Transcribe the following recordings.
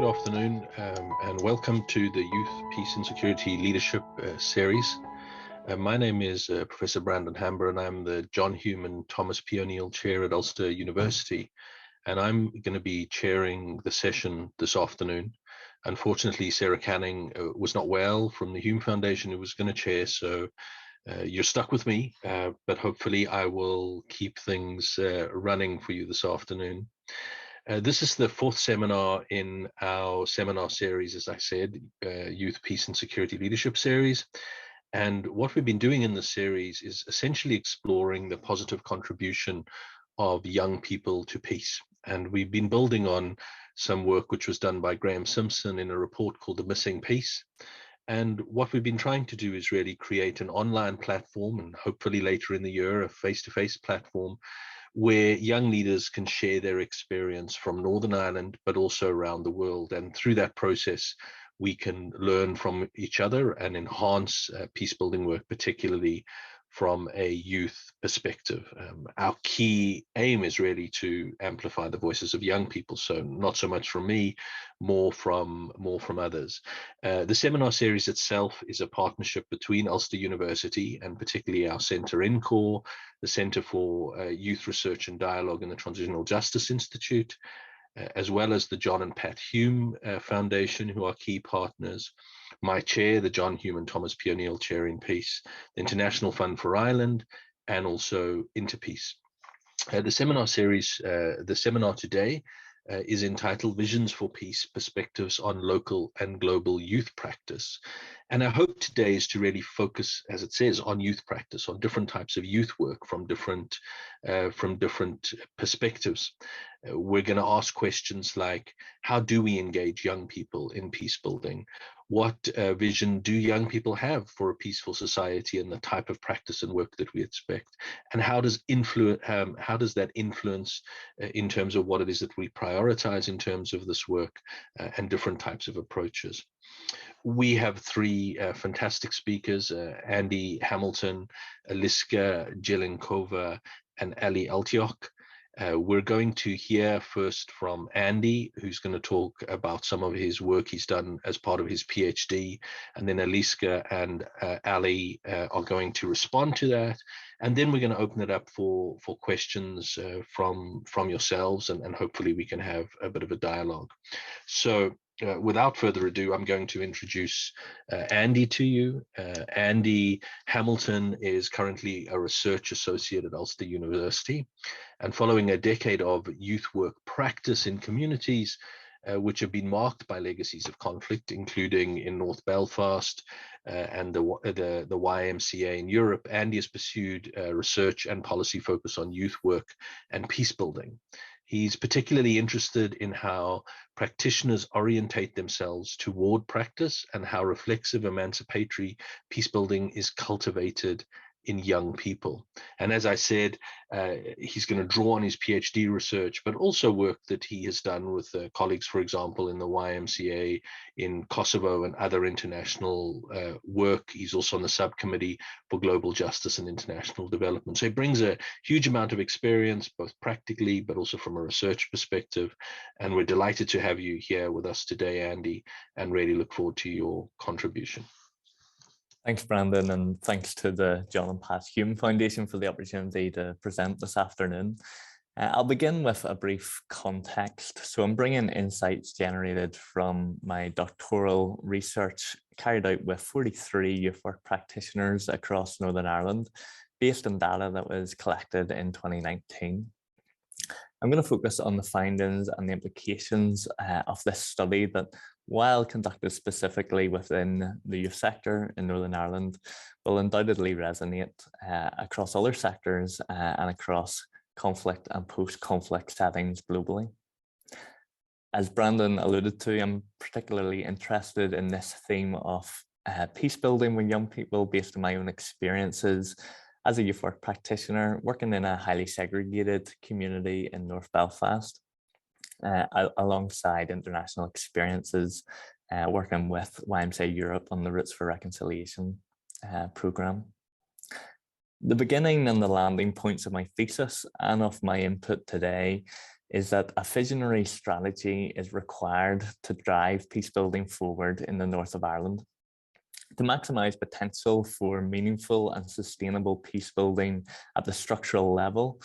Good afternoon, and welcome to the Youth, Peace and Security Leadership series. My name is Professor Brandon Hamber, and I'm the John Hume and Thomas P. O'Neill Chair at Ulster University. And I'm going to be chairing the session this afternoon. Unfortunately, Sarah Canning was not well from the Hume Foundation, who was going to chair, so you're stuck with me, but hopefully I will keep things running for you this afternoon. This is the fourth seminar in our seminar series, as I said, Youth, Peace and Security Leadership series. And what we've been doing in this series is essentially exploring the positive contribution of young people to peace. And we've been building on some work which was done by Graham Simpson in a report called The Missing Peace. And what we've been trying to do is really create an online platform, and hopefully later in the year, a face-to-face platform, where young leaders can share their experience from Northern Ireland, but also around the world. And through that process, we can learn from each other and enhance peace building work, particularly from a youth perspective. Our key aim is really to amplify the voices of young people. So not so much from me, more from others. The seminar series itself is a partnership between Ulster University and particularly our Centre INCORE, the Centre for Youth Research and Dialogue and the Transitional Justice Institute, as well as the John and Pat Hume Foundation, who are key partners. My chair, the John Hume and Thomas P. O'Neill Chair in Peace, the International Fund for Ireland, and also Interpeace. The seminar series, the seminar today is entitled Visions for Peace, Perspectives on Local and Global Youth Practice. And our hope today is to really focus, as it says, on youth practice, on different types of youth work from different perspectives. We're going to ask questions like, how do we engage young people in peace building? What vision do young people have for a peaceful society and the type of practice and work that we expect? And how does that influence in terms of what it is that we prioritize in terms of this work and different types of approaches? We have three fantastic speakers, Andy Hamilton, Eliška, Jelínková, and Alitok. We're going to hear first from Andy, who's going to talk about some of his work he's done as part of his PhD, and then Eliška and Ali are going to respond to that, and then we're going to open it up for questions from yourselves, and hopefully we can have a bit of a dialogue. So without further ado, I'm going to introduce Andy to you. Andy Hamilton is currently a research associate at Ulster University, and following a decade of youth work practice in communities which have been marked by legacies of conflict, including in North Belfast and the YMCA in Europe, Andy has pursued research and policy focus on youth work and peace building. He's particularly interested in how practitioners orientate themselves toward practice and how reflexive, emancipatory peace building is cultivated in young people. And as I said, he's going to draw on his PhD research, but also work that he has done with colleagues, for example, in the YMCA in Kosovo and other international work. He's also on the subcommittee for global justice and international development. So he brings a huge amount of experience, both practically, but also from a research perspective. And we're delighted to have you here with us today, Andy, and really look forward to your contribution. Thanks, Brandon, and thanks to the John and Pat Hume Foundation for the opportunity to present this afternoon. I'll begin with a brief context. So I'm bringing insights generated from my doctoral research carried out with 43 youth work practitioners across Northern Ireland, based on data that was collected in 2019. I'm going to focus on the findings and the implications of this study that, while conducted specifically within the youth sector in Northern Ireland, will undoubtedly resonate across other sectors and across conflict and post-conflict settings globally. As Brandon alluded to, I'm particularly interested in this theme of peace building with young people based on my own experiences as a youth work practitioner working in a highly segregated community in North Belfast. Alongside international experiences working with YMCA Europe on the Roots for Reconciliation programme. The beginning and the landing points of my thesis and of my input today is that a visionary strategy is required to drive peace building forward in the north of Ireland. To maximise potential for meaningful and sustainable peace building at the structural level,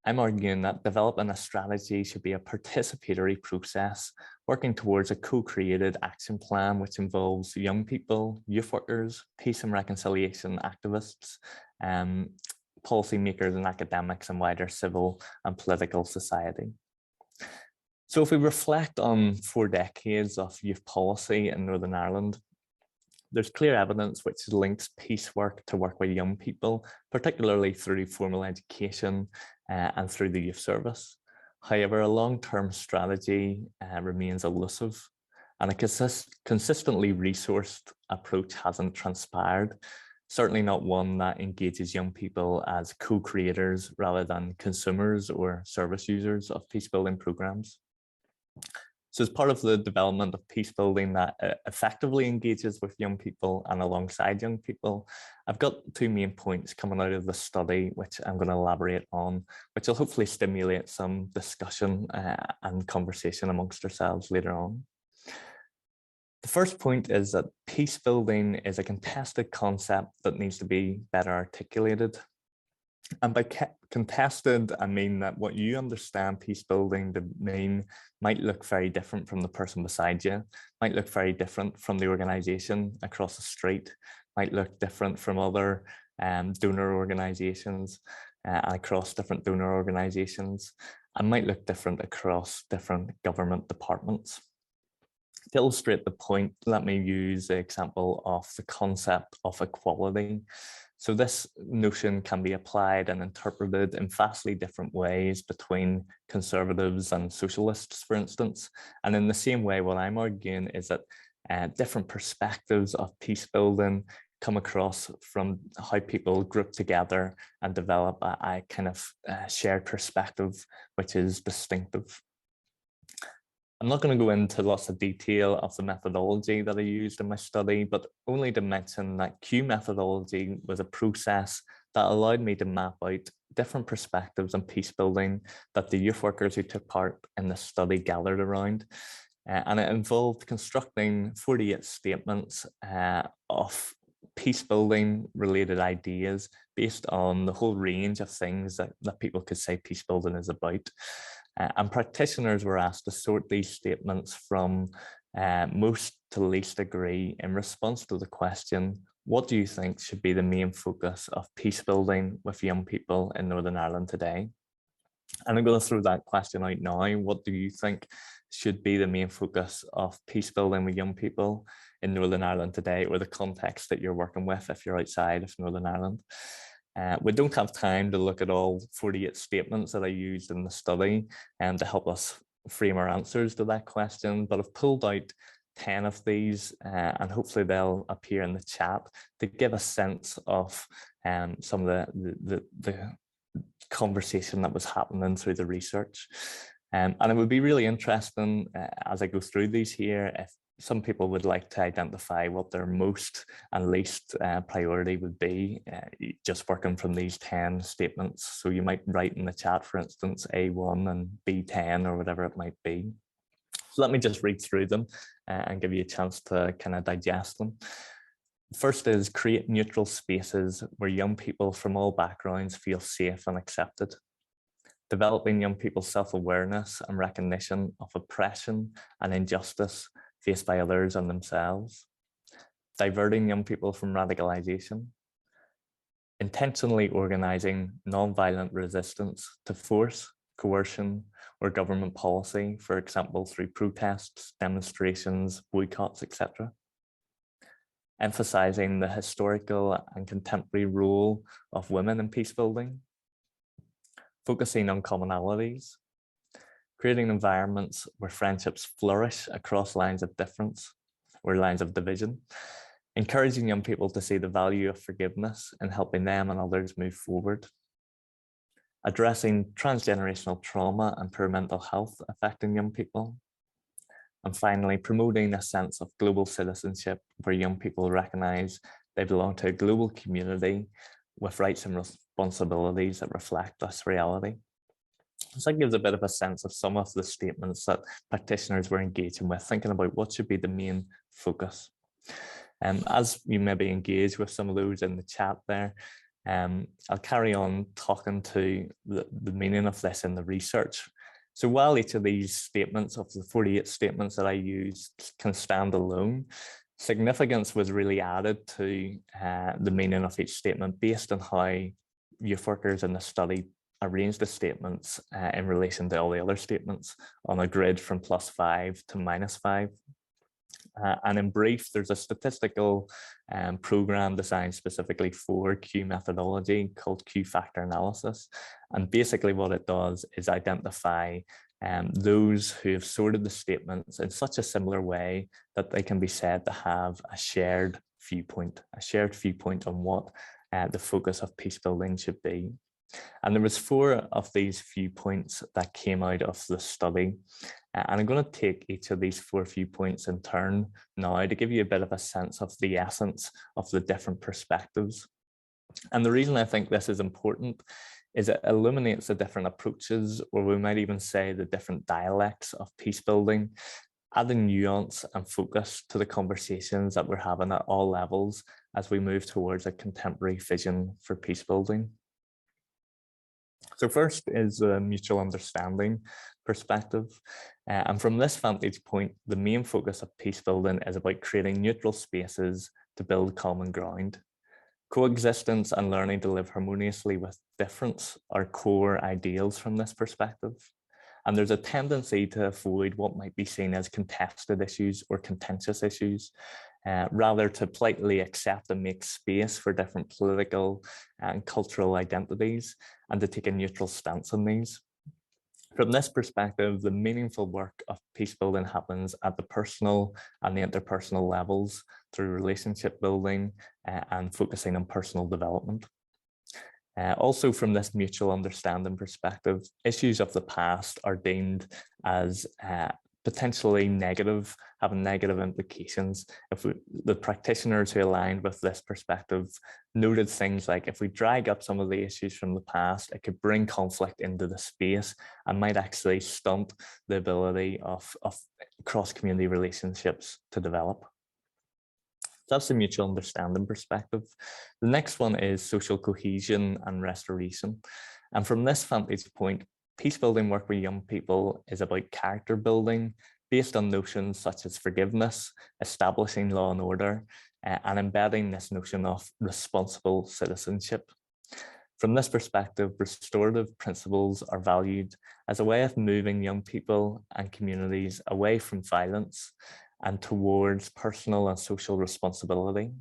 I'm arguing that developing a strategy should be a participatory process, working towards a co-created action plan which involves young people, youth workers, peace and reconciliation activists, policymakers and academics, and wider civil and political society. So if we reflect on 4 decades of youth policy in Northern Ireland, there's clear evidence which links peace work to work with young people, particularly through formal education and through the youth service. However, a long-term strategy remains elusive, and a consistently resourced approach hasn't transpired, certainly not one that engages young people as co-creators rather than consumers or service users of peace-building programs. So as part of the development of peace building that effectively engages with young people and alongside young people, I've got 2 main points coming out of the study, which I'm going to elaborate on, which will hopefully stimulate some discussion and conversation amongst ourselves later on. The first point is that peace building is a contested concept that needs to be better articulated. And by contested, I mean that what you understand peace building to mean might look very different from the person beside you, might look very different from the organization across the street, might look different from other donor organizations across different donor organizations, and might look different across different government departments. To illustrate the point, let me use the example of the concept of equality. So this notion can be applied and interpreted in vastly different ways between conservatives and socialists, for instance. And in the same way, what I'm arguing is that different perspectives of peace building come across from how people group together and develop a kind of shared perspective, which is distinctive. I'm not going to go into lots of detail of the methodology that I used in my study, but only to mention that Q methodology was a process that allowed me to map out different perspectives on peace building that the youth workers who took part in the study gathered around. And it involved constructing 48 statements of peace building related ideas based on the whole range of things that people could say peace building is about. And practitioners were asked to sort these statements from most to least agree in response to the question, what do you think should be the main focus of peace building with young people in Northern Ireland today? And I'm going to throw that question out now. What do you think should be the main focus of peace building with young people in Northern Ireland today, or the context that you're working with if you're outside of Northern Ireland? We don't have time to look at all 48 statements that I used in the study to help us frame our answers to that question, but I've pulled out 10 of these and hopefully they'll appear in the chat to give a sense of some of the conversation that was happening through the research. And it would be really interesting as I go through these here, if some people would like to identify what their most and least priority would be, just working from these 10 statements. So you might write in the chat, for instance, A1 and B10 or whatever it might be. So let me just read through them and give you a chance to kind of digest them. First is create neutral spaces where young people from all backgrounds feel safe and accepted. Developing young people's self-awareness and recognition of oppression and injustice faced by others and themselves. Diverting young people from radicalization. Intentionally organizing non-violent resistance to force, coercion, or government policy, for example, through protests, demonstrations, boycotts, etc. Emphasizing the historical and contemporary role of women in peace building. Focusing on commonalities. Creating environments where friendships flourish across lines of difference or lines of division. Encouraging young people to see the value of forgiveness and helping them and others move forward. Addressing transgenerational trauma and poor mental health affecting young people. And finally, promoting a sense of global citizenship where young people recognize they belong to a global community with rights and responsibilities that reflect this reality. So that gives a bit of a sense of some of the statements that practitioners were engaging with, thinking about what should be the main focus. As you maybe engage with some of those in the chat there, I'll carry on talking to the meaning of this in the research. So while each of these statements of the 48 statements that I used can stand alone, significance was really added to the meaning of each statement based on how youth workers in the study arranged the statements in relation to all the other statements on a grid from +5 to -5. And in brief, there's a statistical program designed specifically for Q methodology called Q factor analysis. And basically what it does is identify those who have sorted the statements in such a similar way that they can be said to have a shared viewpoint on what the focus of peace building should be. And there was 4 of these viewpoints that came out of the study. And I'm going to take each of these 4 viewpoints in turn now to give you a bit of a sense of the essence of the different perspectives. And the reason I think this is important is it illuminates the different approaches, or we might even say the different dialects of peace building, adding nuance and focus to the conversations that we're having at all levels as we move towards a contemporary vision for peace building. So first is the mutual understanding perspective. And from this vantage point, the main focus of peace building is about creating neutral spaces to build common ground. Coexistence and learning to live harmoniously with difference are core ideals from this perspective. And there's a tendency to avoid what might be seen as contested issues or contentious issues, rather to politely accept and make space for different political and cultural identities and to take a neutral stance on these. From this perspective, the meaningful work of peace building happens at the personal and the interpersonal levels through relationship building and focusing on personal development. Also from this mutual understanding perspective, issues of the past are deemed as potentially negative, having negative implications. If the practitioners who aligned with this perspective noted things like, if we drag up some of the issues from the past, it could bring conflict into the space and might actually stunt the ability of cross-community relationships to develop. That's the mutual understanding perspective. The next one is social cohesion and restoration. And from this vantage point, peace building work with young people is about character building based on notions such as forgiveness, establishing law and order, and embedding this notion of responsible citizenship. From this perspective, restorative principles are valued as a way of moving young people and communities away from violence and towards personal and social responsibility.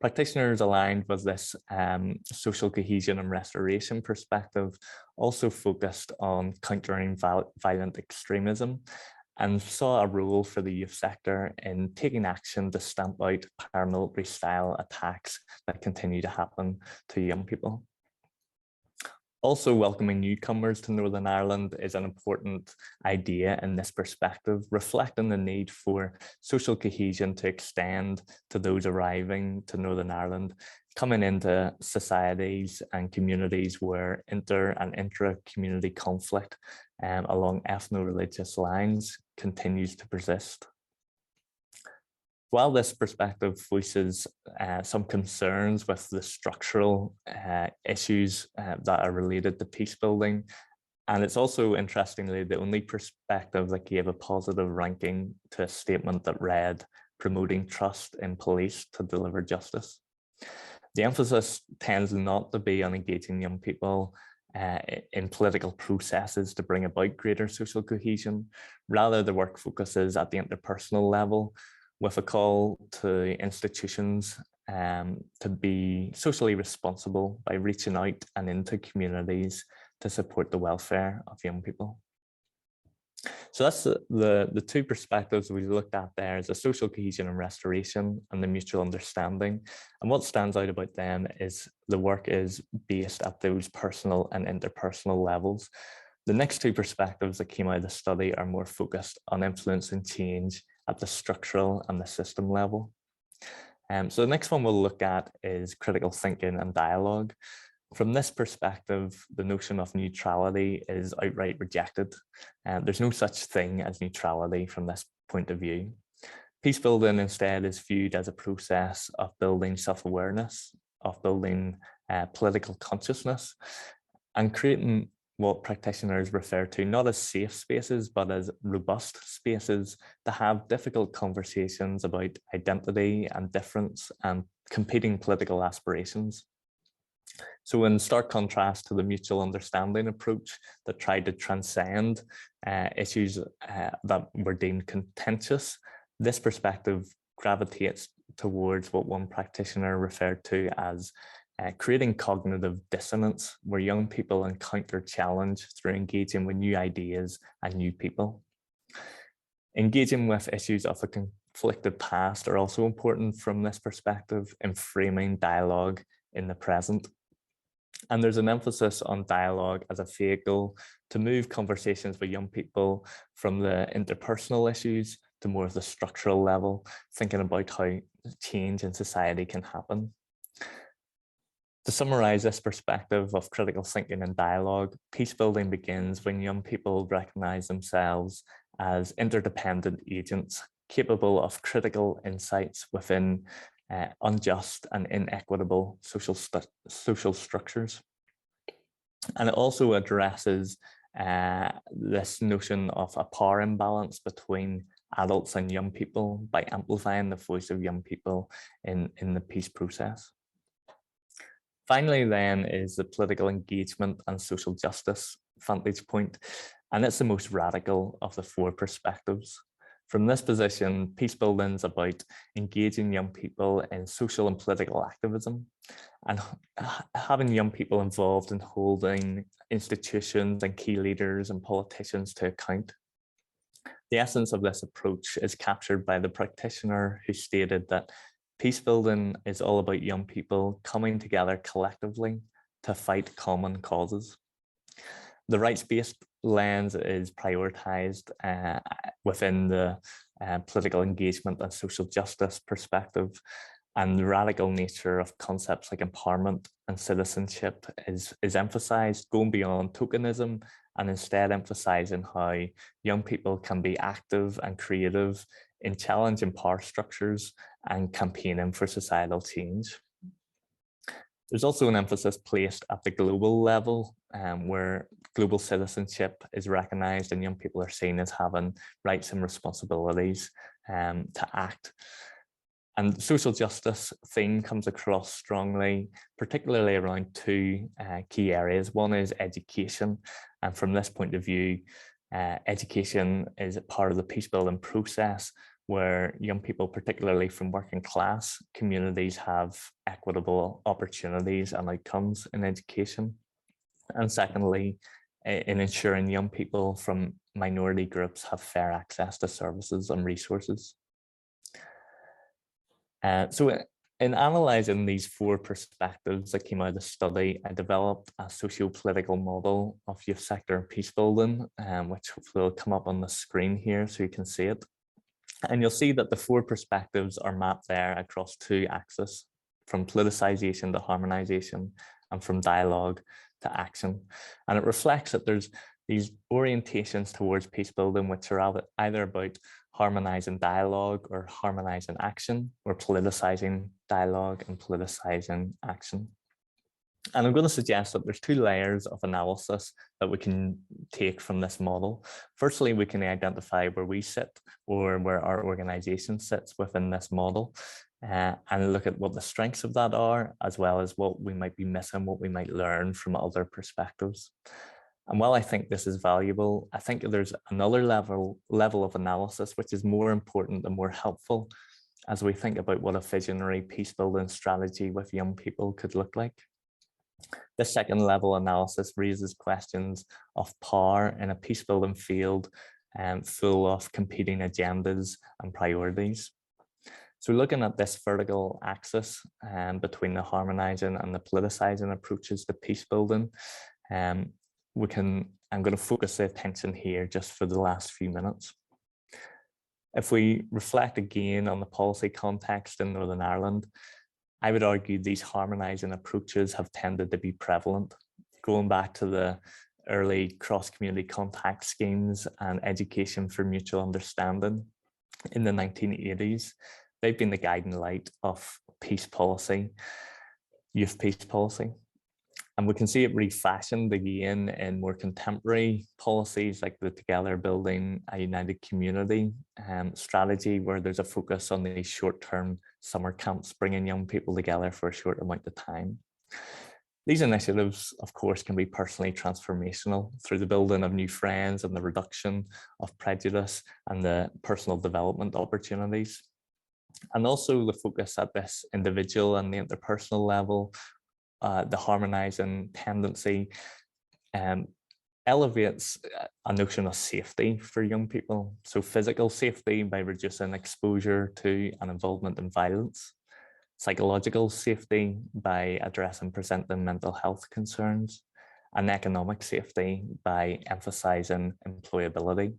Practitioners aligned with this social cohesion and restoration perspective also focused on countering violent extremism and saw a role for the youth sector in taking action to stamp out paramilitary style attacks that continue to happen to young people. Also, welcoming newcomers to Northern Ireland is an important idea in this perspective, reflecting the need for social cohesion to extend to those arriving to Northern Ireland, coming into societies and communities where inter and intra-community conflict along ethno-religious lines continues to persist. While this perspective voices some concerns with the structural issues that are related to peace building, and it's also interestingly the only perspective that gave a positive ranking to a statement that read, promoting trust in police to deliver justice. The emphasis tends not to be on engaging young people in political processes to bring about greater social cohesion. Rather, the work focuses at the interpersonal level, with a call to institutions to be socially responsible by reaching out and into communities to support the welfare of young people. So that's the 2 perspectives we looked at there, is the social cohesion and restoration and the mutual understanding. And what stands out about them is the work is based at those personal and interpersonal levels. The next 2 perspectives that came out of the study are more focused on influencing change at the structural and the system level. So the next one we'll look at is critical thinking and dialogue. From this perspective, the notion of neutrality is outright rejected. There's no such thing as neutrality from this point of view. Peace building instead is viewed as a process of building self-awareness, of building political consciousness, and creating what practitioners refer to not as safe spaces, but as robust spaces to have difficult conversations about identity and difference and competing political aspirations. So in stark contrast to the mutual understanding approach that tried to transcend issues that were deemed contentious, this perspective gravitates towards what one practitioner referred to as creating cognitive dissonance, where young people encounter challenge through engaging with new ideas and new people. Engaging with issues of a conflicted past are also important from this perspective in framing dialogue in the present. And there's an emphasis on dialogue as a vehicle to move conversations with young people from the interpersonal issues to more of the structural level, thinking about how change in society can happen. To summarize this perspective of critical thinking and dialogue, peace building begins when young people recognize themselves as interdependent agents capable of critical insights within unjust and inequitable social structures. And it also addresses this notion of a power imbalance between adults and young people by amplifying the voice of young people in the peace process. Finally, then, is the political engagement and social justice vantage point, and it's the most radical of the four perspectives. From this position, peace building is about engaging young people in social and political activism and having young people involved in holding institutions and key leaders and politicians to account. The essence of this approach is captured by the practitioner who stated that peace building is all about young people coming together collectively to fight common causes. The rights-based lens is prioritized within the political engagement and social justice perspective, and the radical nature of concepts like empowerment and citizenship is emphasized, going beyond tokenism and instead emphasizing how young people can be active and creative in challenging power structures and campaigning for societal change. There's also an emphasis placed at the global level, where global citizenship is recognized and young people are seen as having rights and responsibilities to act. And the social justice theme comes across strongly, particularly around two key areas. One is education, and from this point of view, education is a part of the peace building process, where young people, particularly from working class communities, have equitable opportunities and outcomes in education. And secondly, in ensuring young people from minority groups have fair access to services and resources. So in analysing these four perspectives that came out of the study, I developed a socio-political model of youth sector and peace building, which hopefully will come up on the screen here so you can see it. And you'll see that the four perspectives are mapped there across two axes, from politicization to harmonization and from dialogue to action. And it reflects that there's these orientations towards peace building, which are either about harmonizing dialogue or harmonizing action, or politicizing dialogue and politicizing action. And I'm going to suggest that there's two layers of analysis that we can take from this model. Firstly, we can identify where we sit or where our organization sits within this model, and look at what the strengths of that are, as well as what we might be missing, what we might learn from other perspectives. And while I think this is valuable, I think there's another level of analysis which is more important and more helpful as we think about what a visionary peace building strategy with young people could look like. This second level analysis raises questions of power in a peace building field full of competing agendas and priorities. So looking at this vertical axis between the harmonizing and the politicizing approaches to peace building, I'm going to focus the attention here just for the last few minutes. If we reflect again on the policy context in Northern Ireland, I would argue these harmonizing approaches have tended to be prevalent, going back to the early cross-community contact schemes and education for mutual understanding in the 1980s. They've been the guiding light of peace policy, youth peace policy. And we can see it refashioned again in more contemporary policies like the Together Building a United Community strategy, where there's a focus on these short-term summer camps, bringing young people together for a short amount of time. These initiatives, of course, can be personally transformational through the building of new friends and the reduction of prejudice and the personal development opportunities. And also the focus at this individual and the interpersonal level, the harmonizing tendency elevates a notion of safety for young people. So physical safety by reducing exposure to and involvement in violence, psychological safety by addressing presenting mental health concerns, and economic safety by emphasizing employability.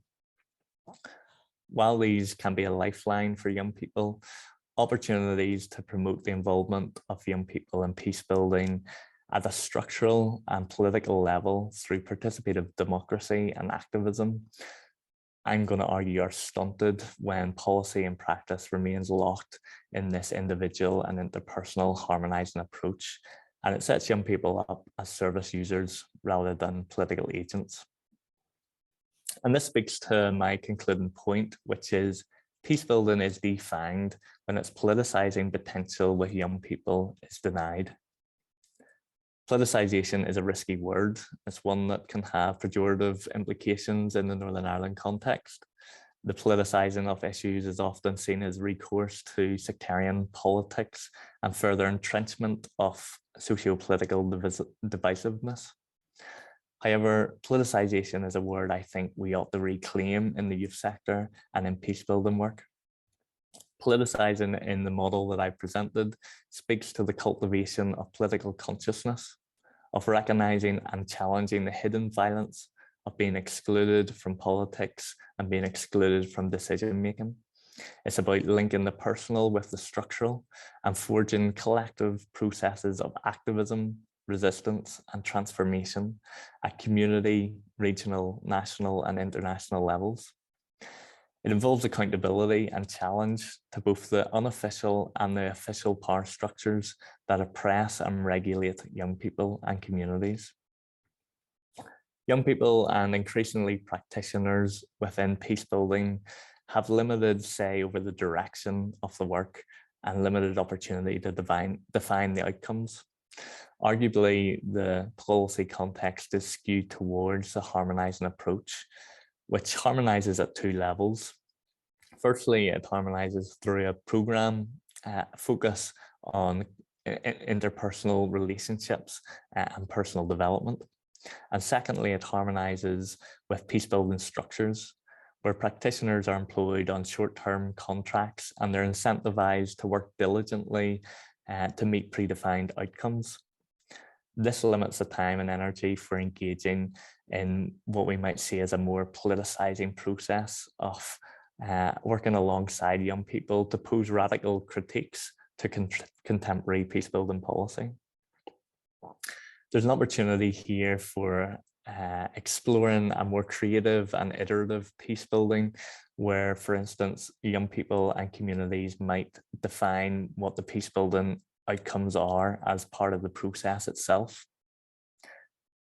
While these can be a lifeline for young people, opportunities to promote the involvement of young people in peace building at a structural and political level through participative democracy and activism, I'm going to argue are stunted when policy and practice remains locked in this individual and interpersonal harmonizing approach, and it sets young people up as service users rather than political agents. And this speaks to my concluding point, which is peace building is defined when its politicizing potential with young people is denied. Politicization is a risky word. It's one that can have pejorative implications in the Northern Ireland context. The politicizing of issues is often seen as recourse to sectarian politics and further entrenchment of socio-political divisiveness. However, politicization is a word I think we ought to reclaim in the youth sector and in peace building work. Politicizing in the model that I presented speaks to the cultivation of political consciousness, of recognizing and challenging the hidden violence of being excluded from politics and being excluded from decision making. It's about linking the personal with the structural and forging collective processes of activism, resistance, and transformation at community, regional, national, and international levels. It involves accountability and challenge to both the unofficial and the official power structures that oppress and regulate young people and communities. Young people and increasingly practitioners within peace building have limited say over the direction of the work and limited opportunity to define the outcomes. Arguably, the policy context is skewed towards the harmonizing approach, which harmonizes at two levels. Firstly, it harmonizes through a program focus on interpersonal relationships and personal development. And secondly, it harmonizes with peace building structures, where practitioners are employed on short-term contracts and they're incentivized to work diligently to meet predefined outcomes. This limits the time and energy for engaging in what we might see as a more politicizing process of working alongside young people to pose radical critiques to contemporary peace building policy. There's an opportunity here for exploring a more creative and iterative peace building, where, for instance, young people and communities might define what the peace building outcomes are as part of the process itself.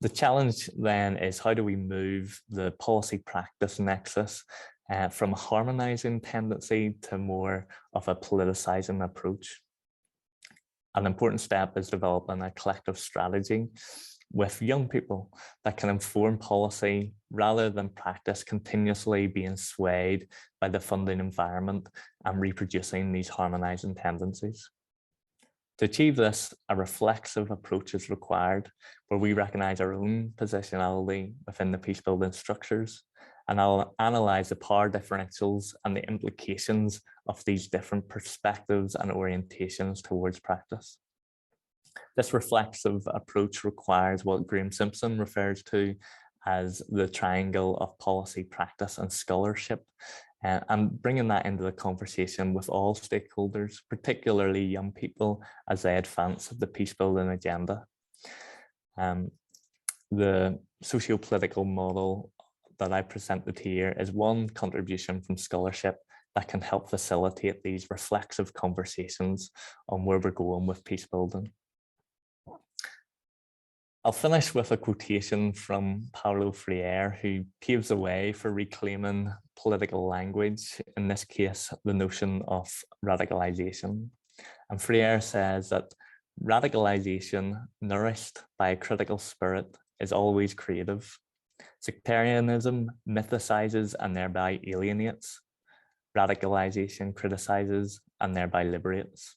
The challenge then is, how do we move the policy practice nexus from a harmonizing tendency to more of a politicizing approach? An important step is developing a collective strategy with young people that can inform policy rather than practice continuously being swayed by the funding environment and reproducing these harmonizing tendencies. To achieve this, a reflexive approach is required, where we recognize our own positionality within the peace building structures, and I'll analyze the power differentials and the implications of these different perspectives and orientations towards practice. This reflexive approach requires what Graham Simpson refers to as the triangle of policy, practice, and scholarship, and bringing that into the conversation with all stakeholders, particularly young people, as they advance the peace-building agenda. The socio-political model that I presented here is one contribution from scholarship that can help facilitate these reflexive conversations on where we're going with peace-building. I'll finish with a quotation from Paulo Freire, who paves the way for reclaiming political language, in this case, the notion of radicalization. And Freire says that radicalization nourished by a critical spirit is always creative. Sectarianism mythicizes and thereby alienates. Radicalization criticizes and thereby liberates.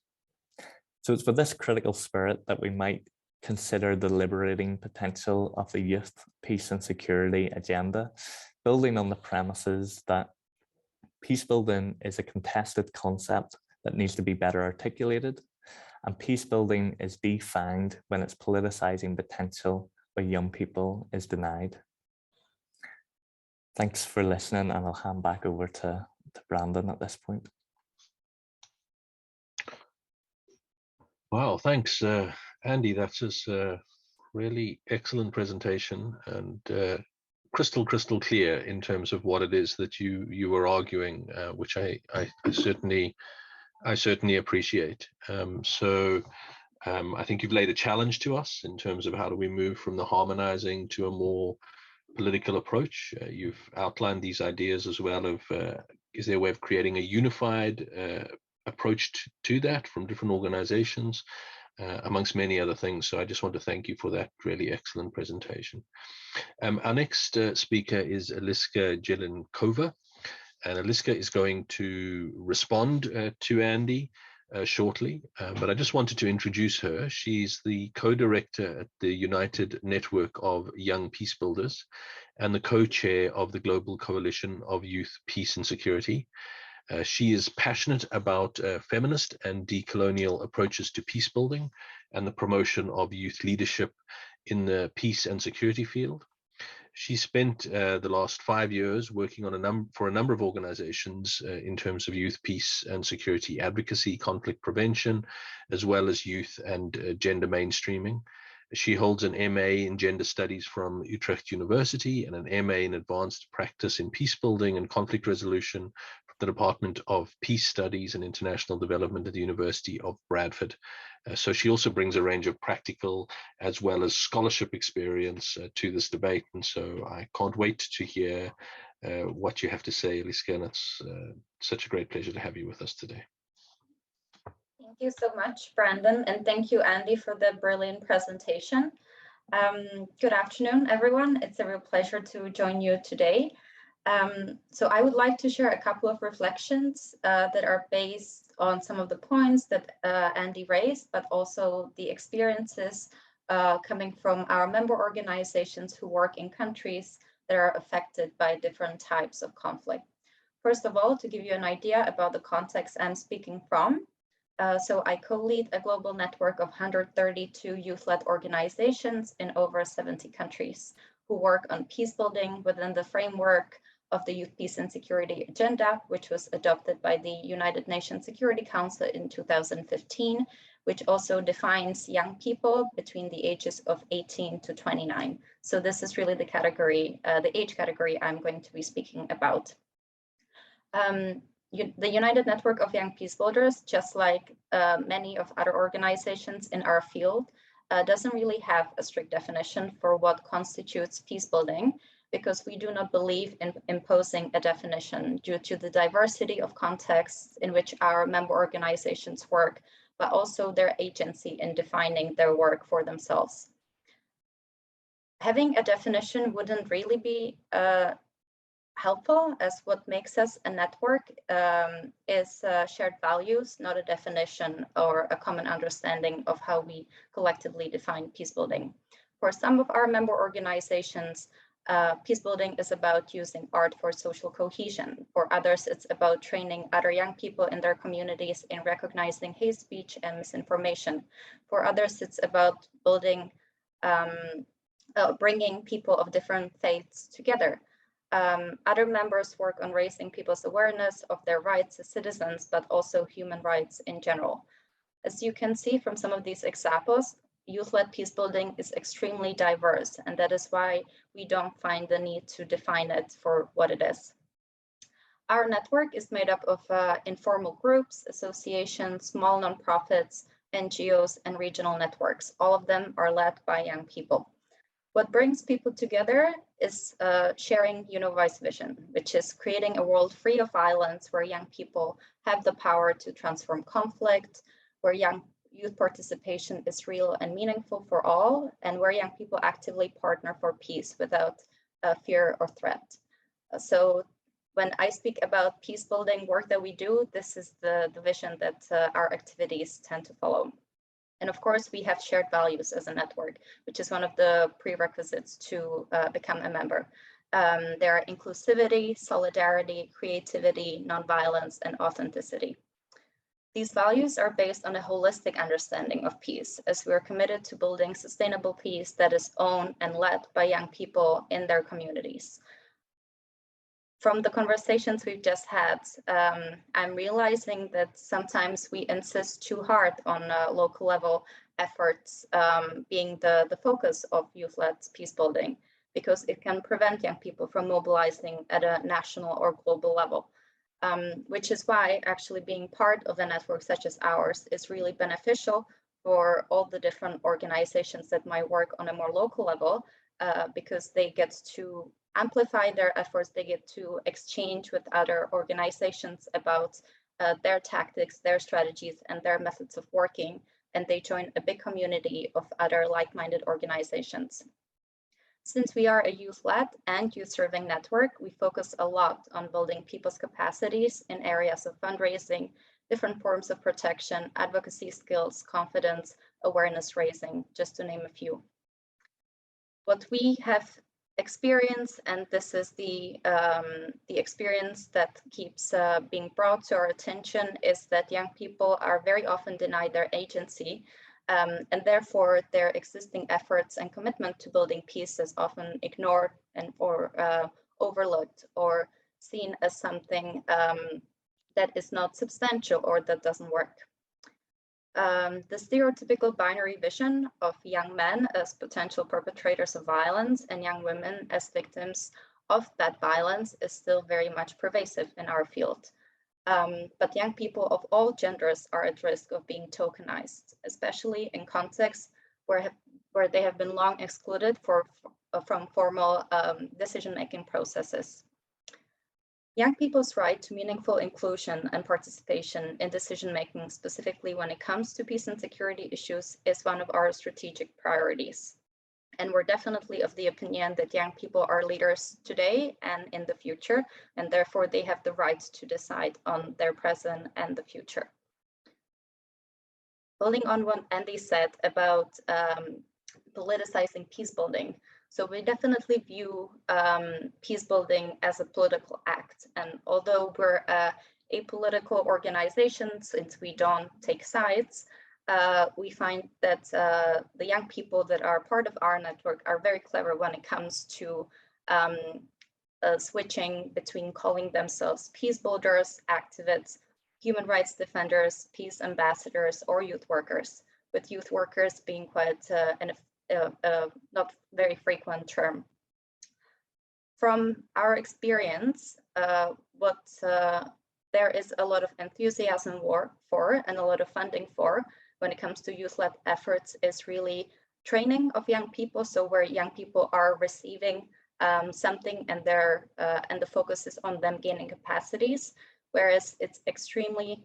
So it's with this critical spirit that we might consider the liberating potential of the youth, peace and security agenda, building on the premises that peace building is a contested concept that needs to be better articulated, and peace building is defanged when its politicizing potential by young people is denied. Thanks for listening, and I'll hand back over to Brandon at this point. Wow, thanks, Andy. That's just a really excellent presentation and crystal clear in terms of what it is that you were arguing, which I certainly appreciate. I think you've laid a challenge to us in terms of how do we move from the harmonizing to a more political approach. You've outlined these ideas as well of is there a way of creating a unified approach to that from different organizations, amongst many other things. So I just want to thank you for that really excellent presentation. Our next speaker is Eliška Jelínková, and Eliška is going to respond to Andy shortly, but I just wanted to introduce her. She's the co-director at the United Network of Young Peace Builders and the co-chair of the Global Coalition of Youth, Peace and Security. She is passionate about feminist and decolonial approaches to peace building and the promotion of youth leadership in the peace and security field. She spent the last 5 years working on for a number of organizations in terms of youth, peace and security advocacy, conflict prevention, as well as youth and gender mainstreaming. She holds an MA in gender studies from Utrecht University and an MA in advanced practice in peace building and conflict resolution from the Department of Peace Studies and International Development at the University of Bradford. So she also brings a range of practical as well as scholarship experience to this debate. And so I can't wait to hear what you have to say, Eliška, and it's such a great pleasure to have you with us today. Thank you so much, Brandon, and thank you, Andy, for the brilliant presentation. Good afternoon, everyone. It's a real pleasure to join you today. So I would like to share a couple of reflections that are based on some of the points that Andy raised, but also the experiences coming from our member organizations who work in countries that are affected by different types of conflict. First of all, to give you an idea about the context I'm speaking from, so I co-lead a global network of 132 youth-led organizations in over 70 countries who work on peace building within the framework of the Youth, Peace and Security Agenda, which was adopted by the United Nations Security Council in 2015, which also defines young people between the ages of 18 to 29. So this is really the category, the age category I'm going to be speaking about. The United Network of Young Peace Builders, just like many of other organizations in our field, doesn't really have a strict definition for what constitutes peace building, because we do not believe in imposing a definition due to the diversity of contexts in which our member organizations work, but also their agency in defining their work for themselves. Having a definition wouldn't really be helpful, as what makes us a network is shared values, not a definition or a common understanding of how we collectively define peace building. For some of our member organizations, peace building is about using art for social cohesion. For others, it's about training other young people in their communities in recognizing hate speech and misinformation. For others, it's about building bringing people of different faiths together. Other members work on raising people's awareness of their rights as citizens, but also human rights in general. As you can see from some of these examples, youth-led peace building is extremely diverse, and that is why we don't find the need to define it for what it is. Our network is made up of informal groups, associations, small nonprofits, NGOs, and regional networks. All of them are led by young people. What brings people together is sharing Univi's vision, which is creating a world free of violence, where young people have the power to transform conflict, where youth participation is real and meaningful for all, and where young people actively partner for peace without fear or threat. So when I speak about peace building work that we do, this is the vision that our activities tend to follow. And of course, we have shared values as a network, which is one of the prerequisites to become a member. There are inclusivity, solidarity, creativity, nonviolence, and authenticity. These values are based on a holistic understanding of peace, as we are committed to building sustainable peace that is owned and led by young people in their communities. From the conversations we've just had, I'm realizing that sometimes we insist too hard on local level efforts being the focus of youth-led peace building, because it can prevent young people from mobilizing at a national or global level, which is why actually being part of a network such as ours is really beneficial for all the different organizations that might work on a more local level, because they get to amplify their efforts, they get to exchange with other organizations about their tactics, their strategies, and their methods of working, and they join a big community of other like-minded organizations. Since we are a youth-led and youth-serving network, we focus a lot on building people's capacities in areas of fundraising, different forms of protection, advocacy skills, confidence, awareness raising, just to name a few. What we have experienced, and this is the experience that keeps being brought to our attention, is that young people are very often denied their agency, and therefore their existing efforts and commitment to building peace is often ignored or overlooked or seen as something that is not substantial or that doesn't work. The stereotypical binary vision of young men as potential perpetrators of violence and young women as victims of that violence is still very much pervasive in our field. But young people of all genders are at risk of being tokenized, especially in contexts where they have been long excluded from formal decision-making processes. Young people's right to meaningful inclusion and participation in decision-making, specifically when it comes to peace and security issues, is one of our strategic priorities. And we're definitely of the opinion that young people are leaders today and in the future, and therefore they have the right to decide on their present and the future. Building on what Andy said about politicizing peace building, so we definitely view peace building as a political act. And although we're a political organization, since we don't take sides, we find that the young people that are part of our network are very clever when it comes to switching between calling themselves peace builders, activists, human rights defenders, peace ambassadors, or youth workers, with youth workers being quite not very frequent term. From our experience, there is a lot of enthusiasm for and a lot of funding for when it comes to youth-led efforts is really training of young people. So where young people are receiving something and the focus is on them gaining capacities, whereas it's extremely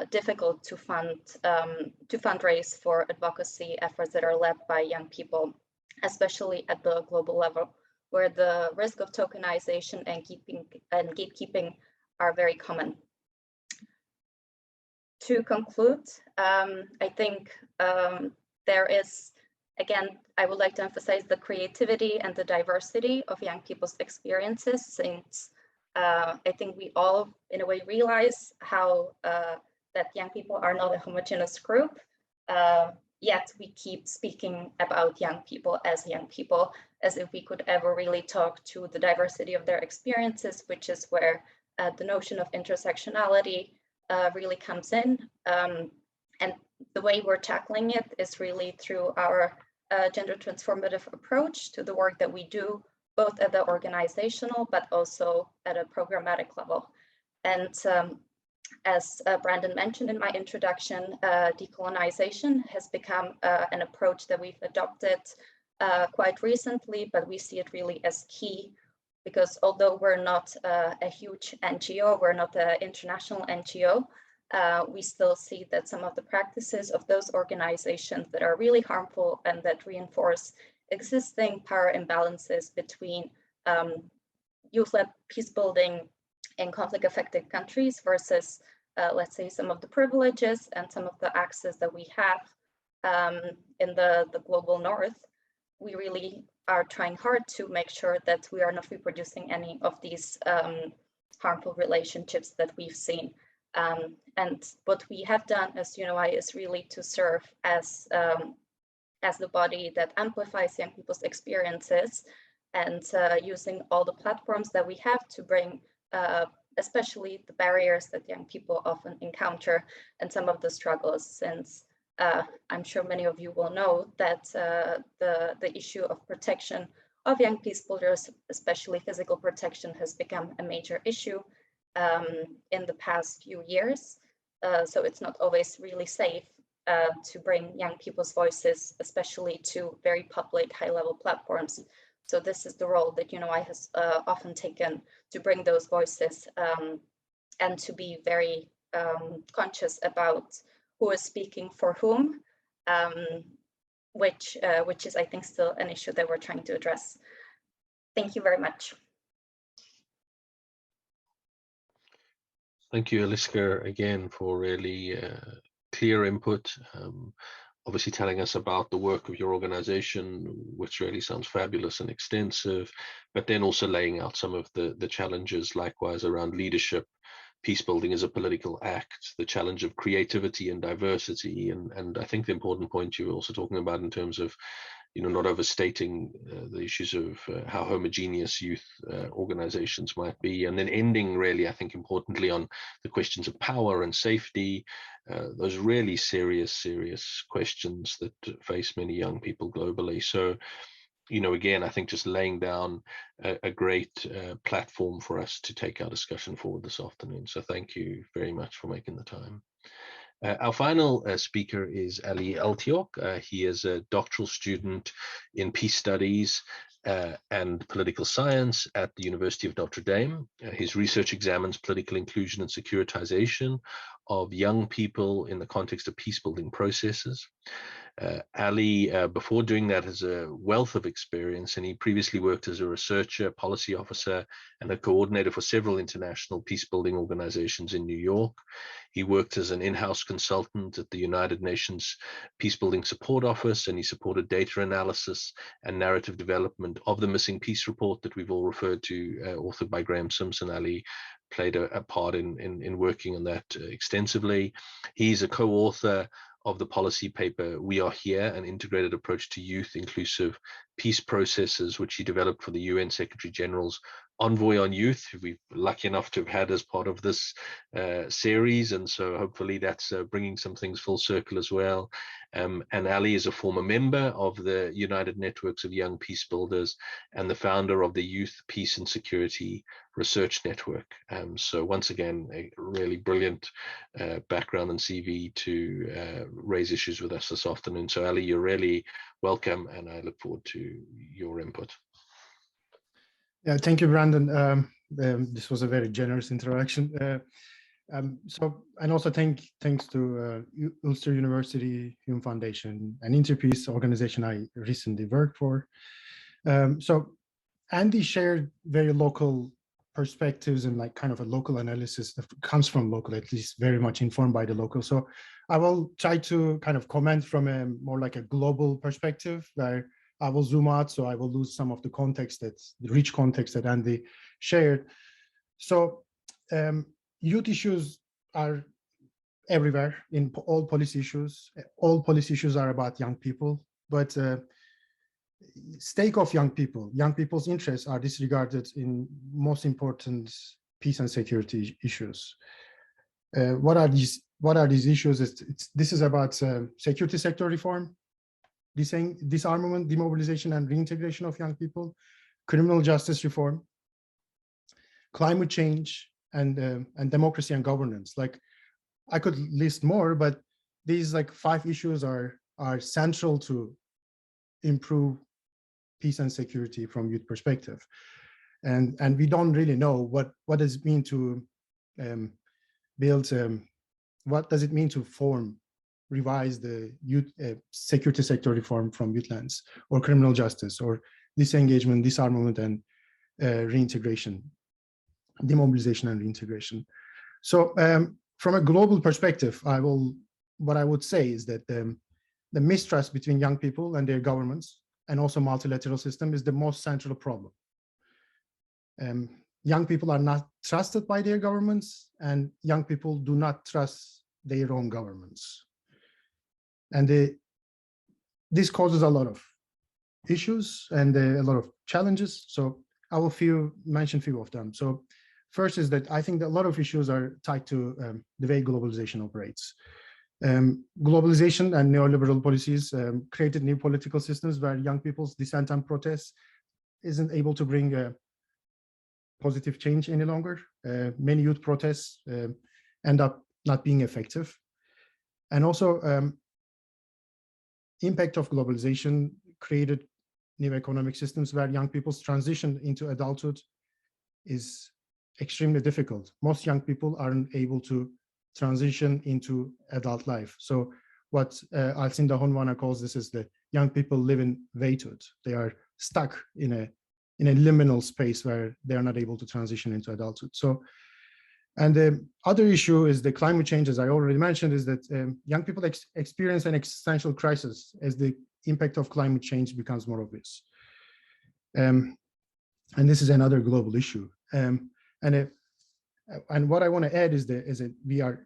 difficult to fundraise for advocacy efforts that are led by young people, especially at the global level, where the risk of tokenization and gatekeeping are very common. To conclude, I think there is, again, I would like to emphasize the creativity and the diversity of young people's experiences, since I think we all, in a way, realize how that young people are not a homogeneous group, yet we keep speaking about young people as young people, as if we could ever really talk to the diversity of their experiences, which is where the notion of intersectionality really comes in. And the way we're tackling it is really through our gender transformative approach to the work that we do, both at the organizational, but also at a programmatic level. And as Brandon mentioned in my introduction, decolonization has become an approach that we've adopted quite recently, but we see it really as key, because although we're not a huge NGO, we're not an international NGO, we still see that some of the practices of those organizations that are really harmful and that reinforce existing power imbalances between youth-led peace building in conflict-affected countries versus, let's say, some of the privileges and some of the access that we have in the global north. We really are trying hard to make sure that we are not reproducing any of these harmful relationships that we've seen. And what we have as UNOI is really to serve as the body that amplifies young people's experiences, and using all the platforms that we have to bring especially the barriers that young people often encounter and some of the struggles, since I'm sure many of you will know that the issue of protection of young peace builders, especially physical protection, has become a major issue in the past few years. So it's not always really safe to bring young people's voices, especially to very public, high-level platforms. So this is the role that UNOI has often taken, to bring those voices and to be very conscious about who is speaking for whom, which is, I think, still an issue that we're trying to address. Thank you very much. Thank you, Eliška, again for really clear input. Obviously telling us about the work of your organization, which really sounds fabulous and extensive, but then also laying out some of the challenges likewise around leadership. Peace building is a political act, the challenge of creativity and diversity. And I think the important point you were also talking about in terms of, not overstating the issues of how homogeneous youth organizations might be. And then ending really, I think importantly, on the questions of power and safety, those really serious questions that face many young people globally. So, again, I think just laying down a great platform for us to take our discussion forward this afternoon. So thank you very much for making the time. Our final speaker is Alitok. He is a doctoral student in peace studies and political science at the University of Notre Dame. His research examines political inclusion and securitization of young people in the context of peace building processes. Ali, before doing that, has a wealth of experience, and he previously worked as a researcher, policy officer, and a coordinator for several international peace-building organizations in New York. He worked as an in-house consultant at the United Nations Peacebuilding Support Office, and he supported data analysis and narrative development of the Missing Peace Report that we've all referred to, authored by Graham Simpson. Ali played a part in working on that extensively. He's a co-author of the policy paper, We Are Here, an integrated approach to youth inclusive peace processes, which he developed for the UN Secretary General's Envoy on Youth, who we're lucky enough to have had as part of this series. And so hopefully that's bringing some things full circle as well. And Ali is a former member of the United Networks of Young Peace Builders and the founder of the Youth Peace and Security Research Network. So once again, a really brilliant background and CV to raise issues with us this afternoon. So Ali, you're really welcome, and I look forward to your input. Yeah, thank you, Brandon. This was a very generous introduction. And also thanks to Ulster University Hume Foundation, an Interpeace organization I recently worked for. So Andy shared very local perspectives and like kind of a local analysis that comes from local, at least very much informed by the local. So I will try to kind of comment from a more like a global perspective, where I will zoom out, so I will lose some of the context, the rich context that Andy shared. So youth issues are everywhere in all policy issues. All policy issues are about young people, but stake of young people. Young people's interests are disregarded in most important peace and security issues. What are these issues? This is about security sector reform, disarmament, demobilization, and reintegration of young people, criminal justice reform, climate change, and democracy and governance. Like, I could list more, but these like 5 issues are central to improve peace and security from youth perspective. And we don't really know what does it mean to build, what does it mean to revise the youth security sector reform from youthlands, or criminal justice, or disengagement, disarmament, and reintegration, demobilization and reintegration. So from a global perspective, what I would say is that the mistrust between young people and their governments, and also multilateral system, is the most central problem. Young people are not trusted by their governments, and young people do not trust their own governments. And this causes a lot of issues and a lot of challenges. So I will mention a few of them. So first is that I think that a lot of issues are tied to the way globalization operates. Globalization and neoliberal policies created new political systems where young people's dissent and protest isn't able to bring positive change any longer. Many youth protests end up not being effective. And also, impact of globalization created new economic systems where young people's transition into adulthood is extremely difficult. Most young people aren't able to transition into adult life. So what Alcinda Honwana calls this is the young people live in waithood. They are stuck in a liminal space where they are not able to transition into adulthood. So, and the other issue is the climate change, as I already mentioned, is that young people experience an existential crisis as the impact of climate change becomes more obvious. And this is another global issue. And what I want to add is that we are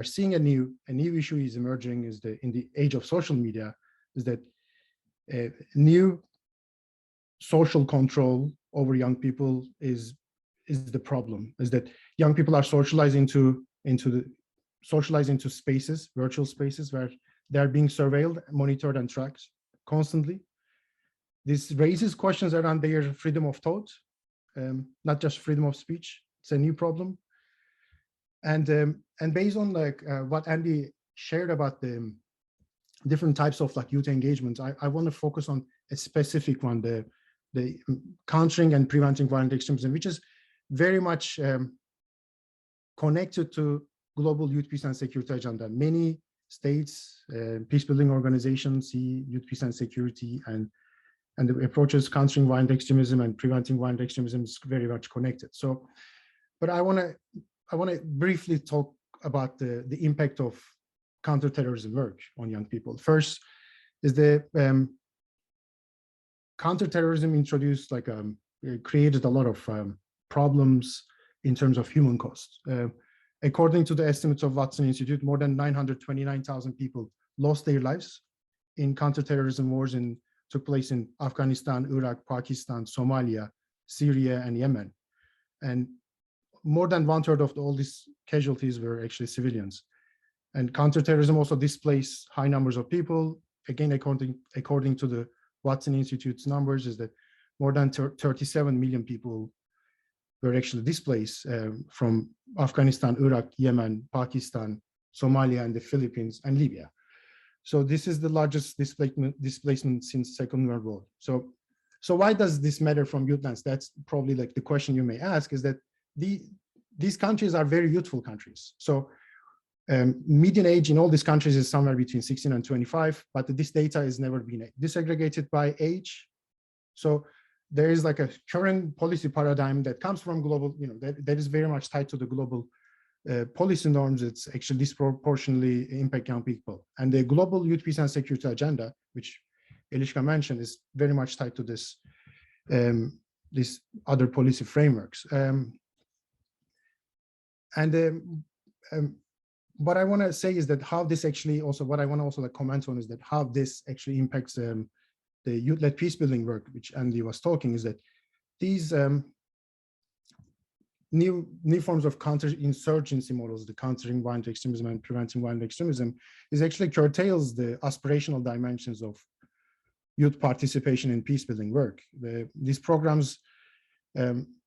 seeing a new issue is emerging in the age of social media, is that new social control over young people is the problem, is that young people are socialized into spaces, virtual spaces, where they are being surveilled, monitored, and tracked constantly. This raises questions around their freedom of thought, not just freedom of speech. It's a new problem. And based on what Andy shared about the different types of youth engagement, I want to focus on a specific one, the countering and preventing violent extremism, which is very much connected to global youth peace and security agenda. Many states, peace-building organizations see youth peace and security, and the approaches countering violent extremism and preventing violent extremism is very much connected. So, but I want to briefly talk about the impact of counterterrorism work on young people. First is the counterterrorism introduced created a lot of problems in terms of human cost. According to the estimates of Watson Institute, more than 929,000 people lost their lives in counterterrorism wars took place in Afghanistan, Iraq, Pakistan, Somalia, Syria, and Yemen. And more than 1/3 of all these casualties were actually civilians. And counterterrorism also displaced high numbers of people. Again, according to the Watson Institute's numbers, is that more than 37 million people were actually displaced from Afghanistan, Iraq, Yemen, Pakistan, Somalia, and the Philippines, and Libya. So this is the largest displacement since Second World War. So why does this matter from youthlands? That's probably the question you may ask, is that these countries are very youthful countries. So median age in all these countries is somewhere between 16 and 25, but this data has never been disaggregated by age. So there is a current policy paradigm that comes from global, that is very much tied to the global policy norms. It's actually disproportionately impact young people. And the global youth peace and security agenda, which Eliška mentioned, is very much tied to this, these other policy frameworks. What I want to say is that how this actually also, what I want to also comment on is that how this actually impacts the youth-led peace-building work, which Andy was talking, is that these new forms of counter-insurgency models, the countering violent extremism and preventing violent extremism, is actually curtails the aspirational dimensions of youth participation in peace-building work. These programs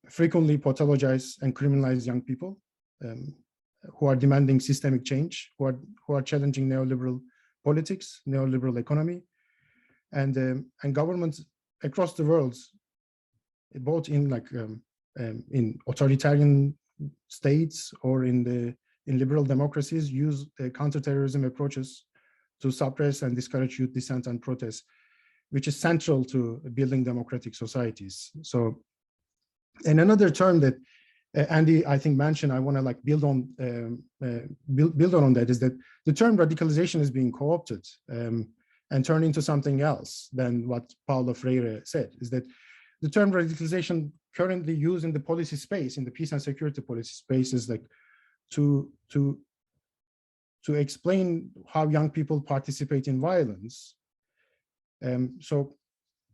frequently pathologize and criminalize young people who are demanding systemic change, who are challenging neoliberal politics, neoliberal economy, and governments across the world, both in in authoritarian states or in liberal democracies, use counterterrorism approaches to suppress and discourage youth dissent and protest, which is central to building democratic societies. So, and another term that Andy, I think, mentioned, I want to build on that, is that the term radicalization is being co-opted and turned into something else than what Paulo Freire said, is that the term radicalization currently used in the policy space, in the peace and security policy space, is to explain how young people participate in violence. So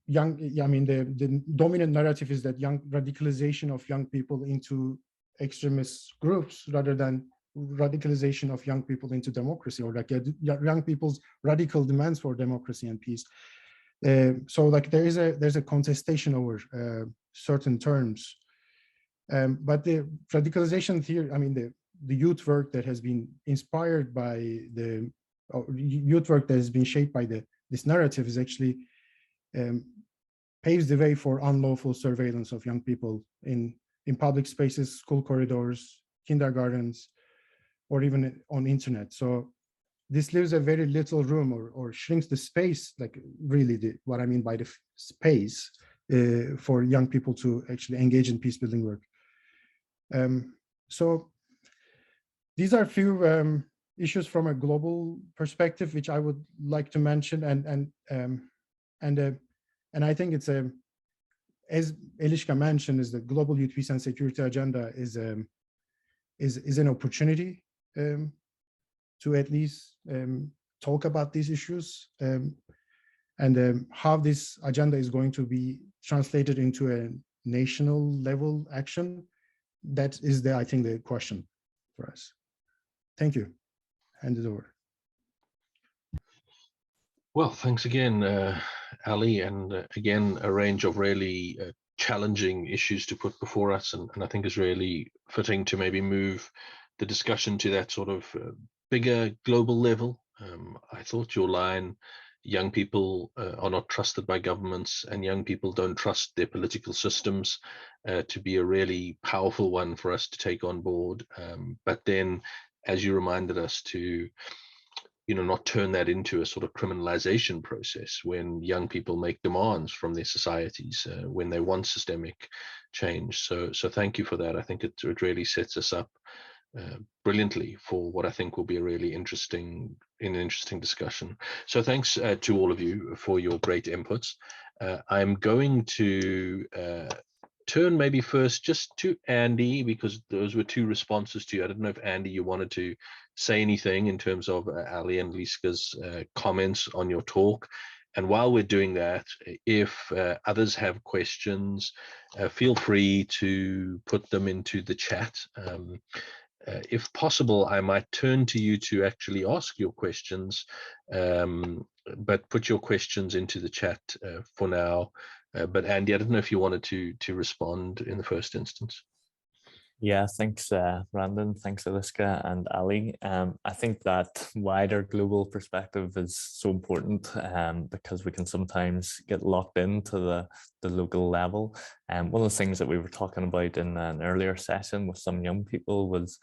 the dominant narrative is that radicalization of young people into extremist groups rather than radicalization of young people into democracy, or young people's radical demands for democracy and peace. So there's a contestation over certain terms, but the radicalization theory, the youth work that has been inspired by youth work that has been shaped by this narrative is actually paves the way for unlawful surveillance of young people in public spaces, school corridors, kindergartens, or even on internet. So this leaves a very little room or shrinks the space, what I mean by the space for young people to actually engage in peace building work. So these are a few issues from a global perspective, which I would like to mention, and I think it's as Eliška mentioned, is the global youth peace and security agenda is an opportunity to at least talk about these issues and how this agenda is going to be translated into a national level action. That is I think the question for us. Thank you. Hand it over. Well, thanks again, Ali, and again, a range of really challenging issues to put before us, and I think is really fitting to maybe move the discussion to that sort of bigger global level. I thought your line, young people are not trusted by governments and young people don't trust their political systems, to be a really powerful one for us to take on board. But then, as you reminded us, to not turn that into a sort of criminalization process when young people make demands from their societies when they want systemic change. So thank you for that. I think it really sets us up brilliantly for what I think will be a really interesting discussion. So thanks to all of you for your great inputs. I'm going to turn maybe first just to Andy, because those were two responses to you. I don't know if Andy, you wanted to say anything in terms of Ali and Eliška's comments on your talk. And while we're doing that, if others have questions, feel free to put them into the chat. If possible, I might turn to you to actually ask your questions, but put your questions into the chat for now. But Andy, I don't know if you wanted to respond in the first instance. Yeah, thanks, Brandon. Thanks, Eliška and Ali. I think that wider global perspective is so important because we can sometimes get locked into the local level. And one of the things that we were talking about in an earlier session with some young people was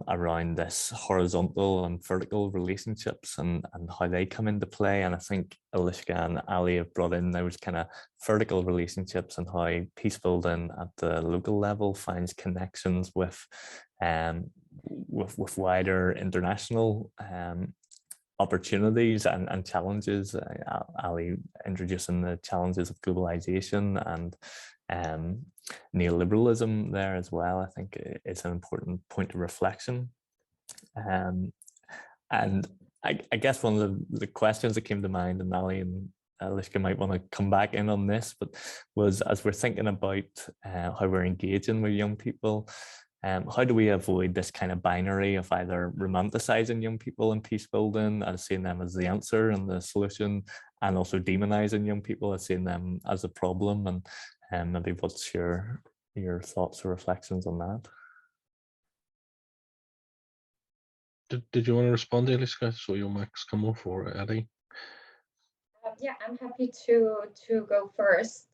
around this horizontal and vertical relationships and how they come into play. And I think Eliška and Ali have brought in those kind of vertical relationships and how peace building at the local level finds connections with wider international opportunities and challenges. Ali introducing the challenges of globalization and neoliberalism there as well. I think it's an important point of reflection. And I guess one of the questions that came to mind, and Ali and Eliška might want to come back in on this, but was as we're thinking about how we're engaging with young people, how do we avoid this kind of binary of either romanticizing young people in peace building and seeing them as the answer and the solution, and also demonizing young people as seeing them as a problem? And maybe what's your thoughts or reflections on that? Did you want to respond, Eliška? So your mic's come off, or Adi? Yeah, I'm happy to go first.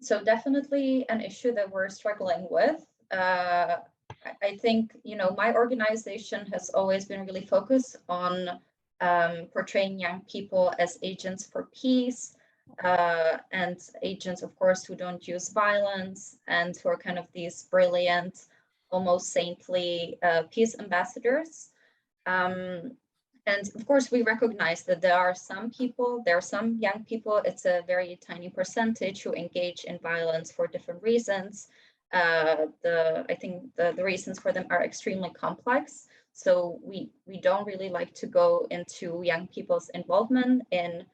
So definitely an issue that we're struggling with. I think, you know, my organization has always been really focused on portraying young people as agents for peace, and agents, of course, who don't use violence and who are kind of these brilliant, almost saintly peace ambassadors. And of course, we recognize that there are some young people, it's a very tiny percentage, who engage in violence for different reasons. I think the reasons for them are extremely complex. So we don't really like to go into young people's involvement in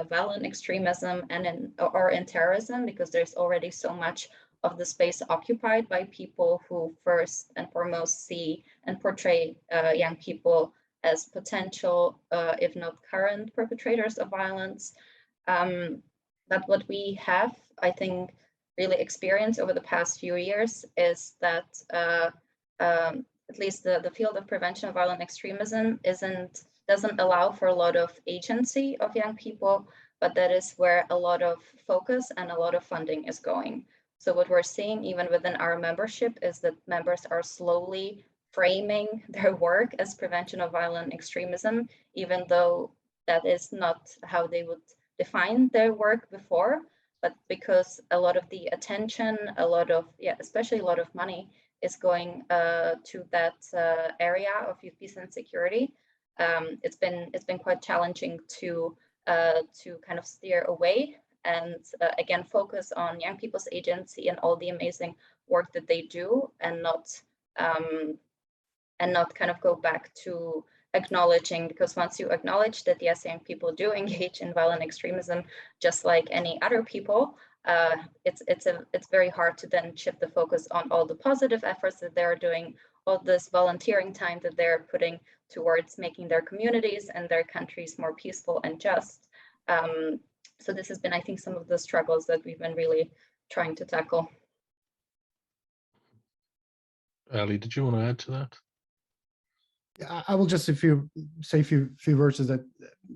violent extremism and in terrorism, because there's already so much of the space occupied by people who first and foremost see and portray young people as potential, if not current, perpetrators of violence. But what we have, I think, really experienced over the past few years is that at least the field of prevention of violent extremism doesn't allow for a lot of agency of young people, but that is where a lot of focus and a lot of funding is going. So what we're seeing even within our membership is that members are slowly framing their work as prevention of violent extremism, even though that is not how they would define their work before. But because a lot of the attention, especially a lot of money is going to that area of youth peace and security, it's been quite challenging to kind of steer away and again focus on young people's agency and all the amazing work that they do, and not kind of go back to acknowledging, because once you acknowledge that yes, young people do engage in violent extremism just like any other people, it's very hard to then shift the focus on all the positive efforts that they're doing, all this volunteering time that they're putting towards making their communities and their countries more peaceful and just. So this has been, I think, some of the struggles that we've been really trying to tackle. Ali, did you want to add to that? I will just say a few words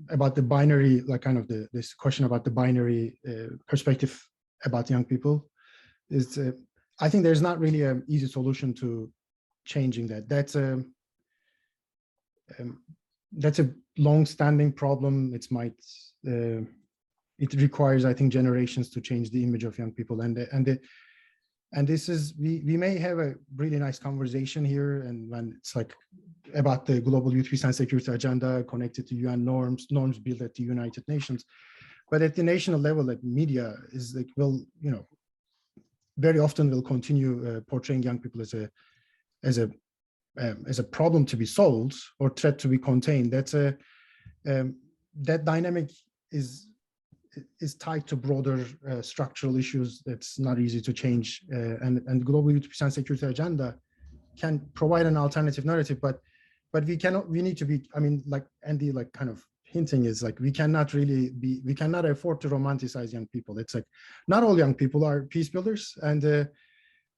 about the binary, like kind of this question about the binary perspective about young people. Is I think there's not really an easy solution to changing that. That's a long-standing problem. It requires, I think, generations to change the image of young people, and this is, we may have a really nice conversation here, and when it's like about the global youth peace and security agenda connected to UN norms built at the United Nations, but at the national level, that media is like, very often will continue portraying young people as a problem to be solved or threat to be contained. That dynamic is tied to broader structural issues that's not easy to change, and global youth peace and security agenda can provide an alternative narrative, but we need to be, I mean, like Andy kind of hinting is like, we cannot afford to romanticize young people. It's like, not all young people are peace builders, and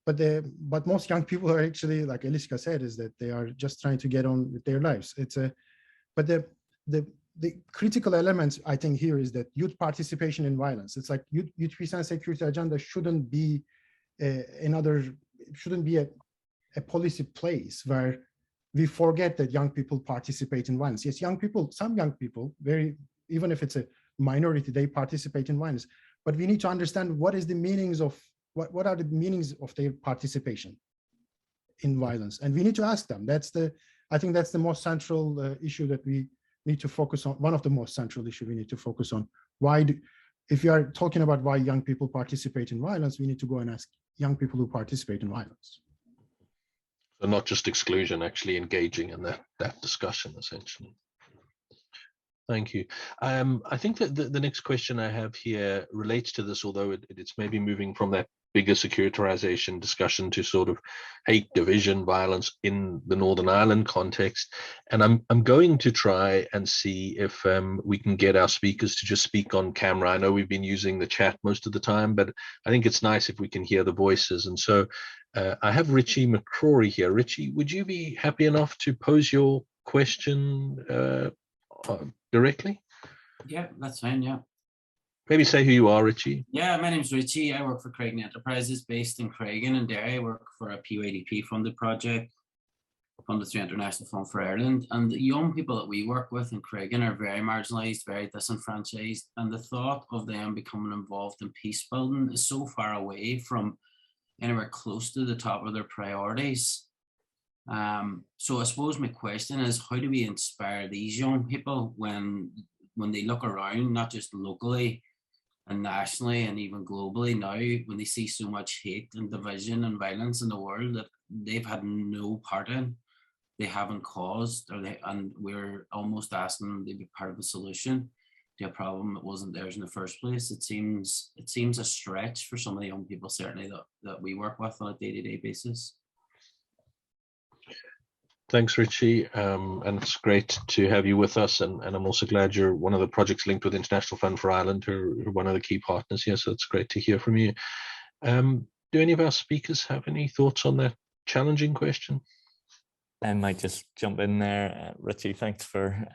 but most young people are actually, like Eliška said, is that they are just trying to get on with their lives. But the critical elements, I think, here is that youth participation in violence. It's like youth peace and security agenda shouldn't be a policy place where we forget that young people participate in violence. Yes, some young people, even if it's a minority, they participate in violence. But we need to understand what are the meanings of their participation in violence, and we need to ask them. I think that's the most central issue that we need to focus on. One of the most central issues we need to focus on. If you are talking about why young people participate in violence, we need to go and ask young people who participate in violence. So not just exclusion, actually engaging in that discussion, essentially. Thank you. I think that the next question I have here relates to this, although it's maybe moving from that bigger securitization discussion to sort of hate, division, violence in the Northern Ireland context. And I'm going to try and see if we can get our speakers to just speak on camera. I know we've been using the chat most of the time, but I think it's nice if we can hear the voices. And so I have Richie McCrory here. Richie, would you be happy enough to pose your question directly? Yeah, that's fine. Yeah. Maybe say who you are, Richie. Yeah, my name's Richie. I work for Craigan Enterprises based in Craigan and Derry. I work for a PYDP funded project funded through International Fund for Ireland. And the young people that we work with in Craigan are very marginalised, very disenfranchised. And the thought of them becoming involved in peace building is so far away from anywhere close to the top of their priorities. So I suppose my question is, how do we inspire these young people when they look around, not just locally and nationally and even globally now, when they see so much hate and division and violence in the world that they've had no part in, they haven't caused, and we're almost asking them to be part of the solution to a problem that wasn't theirs in the first place. It seems a stretch for some of the young people, certainly that we work with on a day-to-day basis. Thanks, Richie. And it's great to have you with us. And I'm also glad you're one of the projects linked with International Fund for Ireland, who are one of the key partners here. So it's great to hear from you. Do any of our speakers have any thoughts on that challenging question? I might just jump in there. Richie, thanks for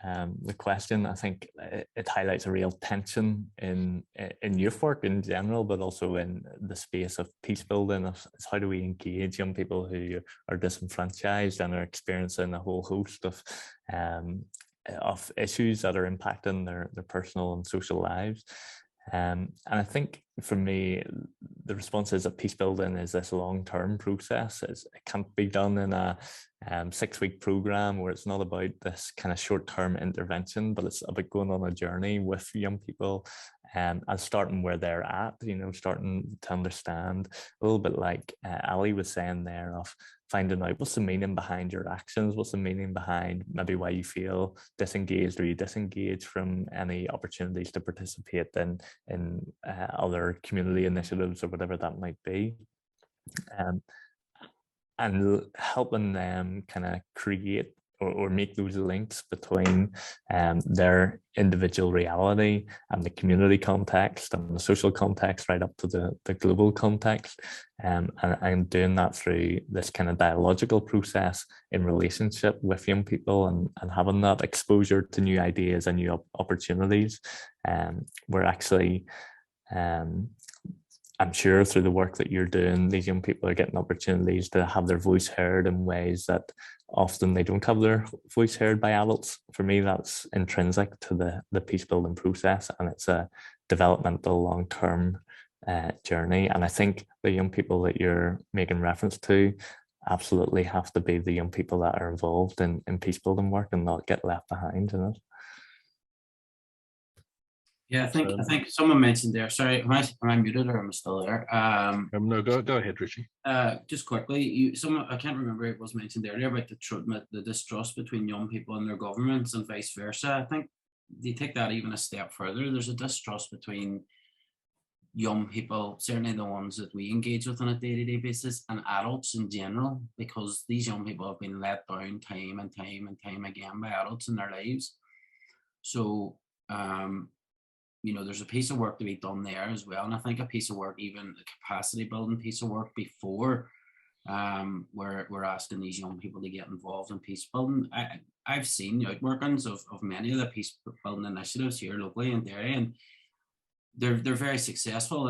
the question. I think it highlights a real tension in youth work in general, but also in the space of peace building. It's how do we engage young people who are disenfranchised and are experiencing a whole host of issues that are impacting their personal and social lives. And I think for me, the response is that peace building is this long-term process. It can't be done in a 6-week program where it's not about this kind of short-term intervention, but it's about going on a journey with young people and starting where they're at, starting to understand a little bit like Ali was saying there, of finding out what's the meaning behind your actions, what's the meaning behind maybe why you feel disengaged or you disengage from any opportunities to participate in other community initiatives or whatever that might be. And helping them kind of create or make those links between their individual reality and the community context and the social context right up to the global context, and doing that through this kind of dialogical process in relationship with young people and having that exposure to new ideas and new opportunities. We're actually I'm sure through the work that you're doing, these young people are getting opportunities to have their voice heard in ways that often they don't have their voice heard by adults. For me, that's intrinsic to the peace building process, and it's a developmental long-term journey. And I think the young people that you're making reference to absolutely have to be the young people that are involved in peace building work and not get left behind in it. Yeah, I think someone mentioned there. Sorry, am I muted or am I still there? No, go ahead, Richie. Just quickly, I can't remember, it was mentioned earlier about the distrust between young people and their governments and vice versa. I think they take that even a step further. There's a distrust between young people, certainly the ones that we engage with on a day-to-day basis, and adults in general, because these young people have been let down time and time and time again by adults in their lives. So there's a piece of work to be done there as well. And I think a piece of work, even a capacity building piece of work before we're asking these young people to get involved in peace building. I've seen outworkings of many of the peace building initiatives here locally in Derry, and they're very successful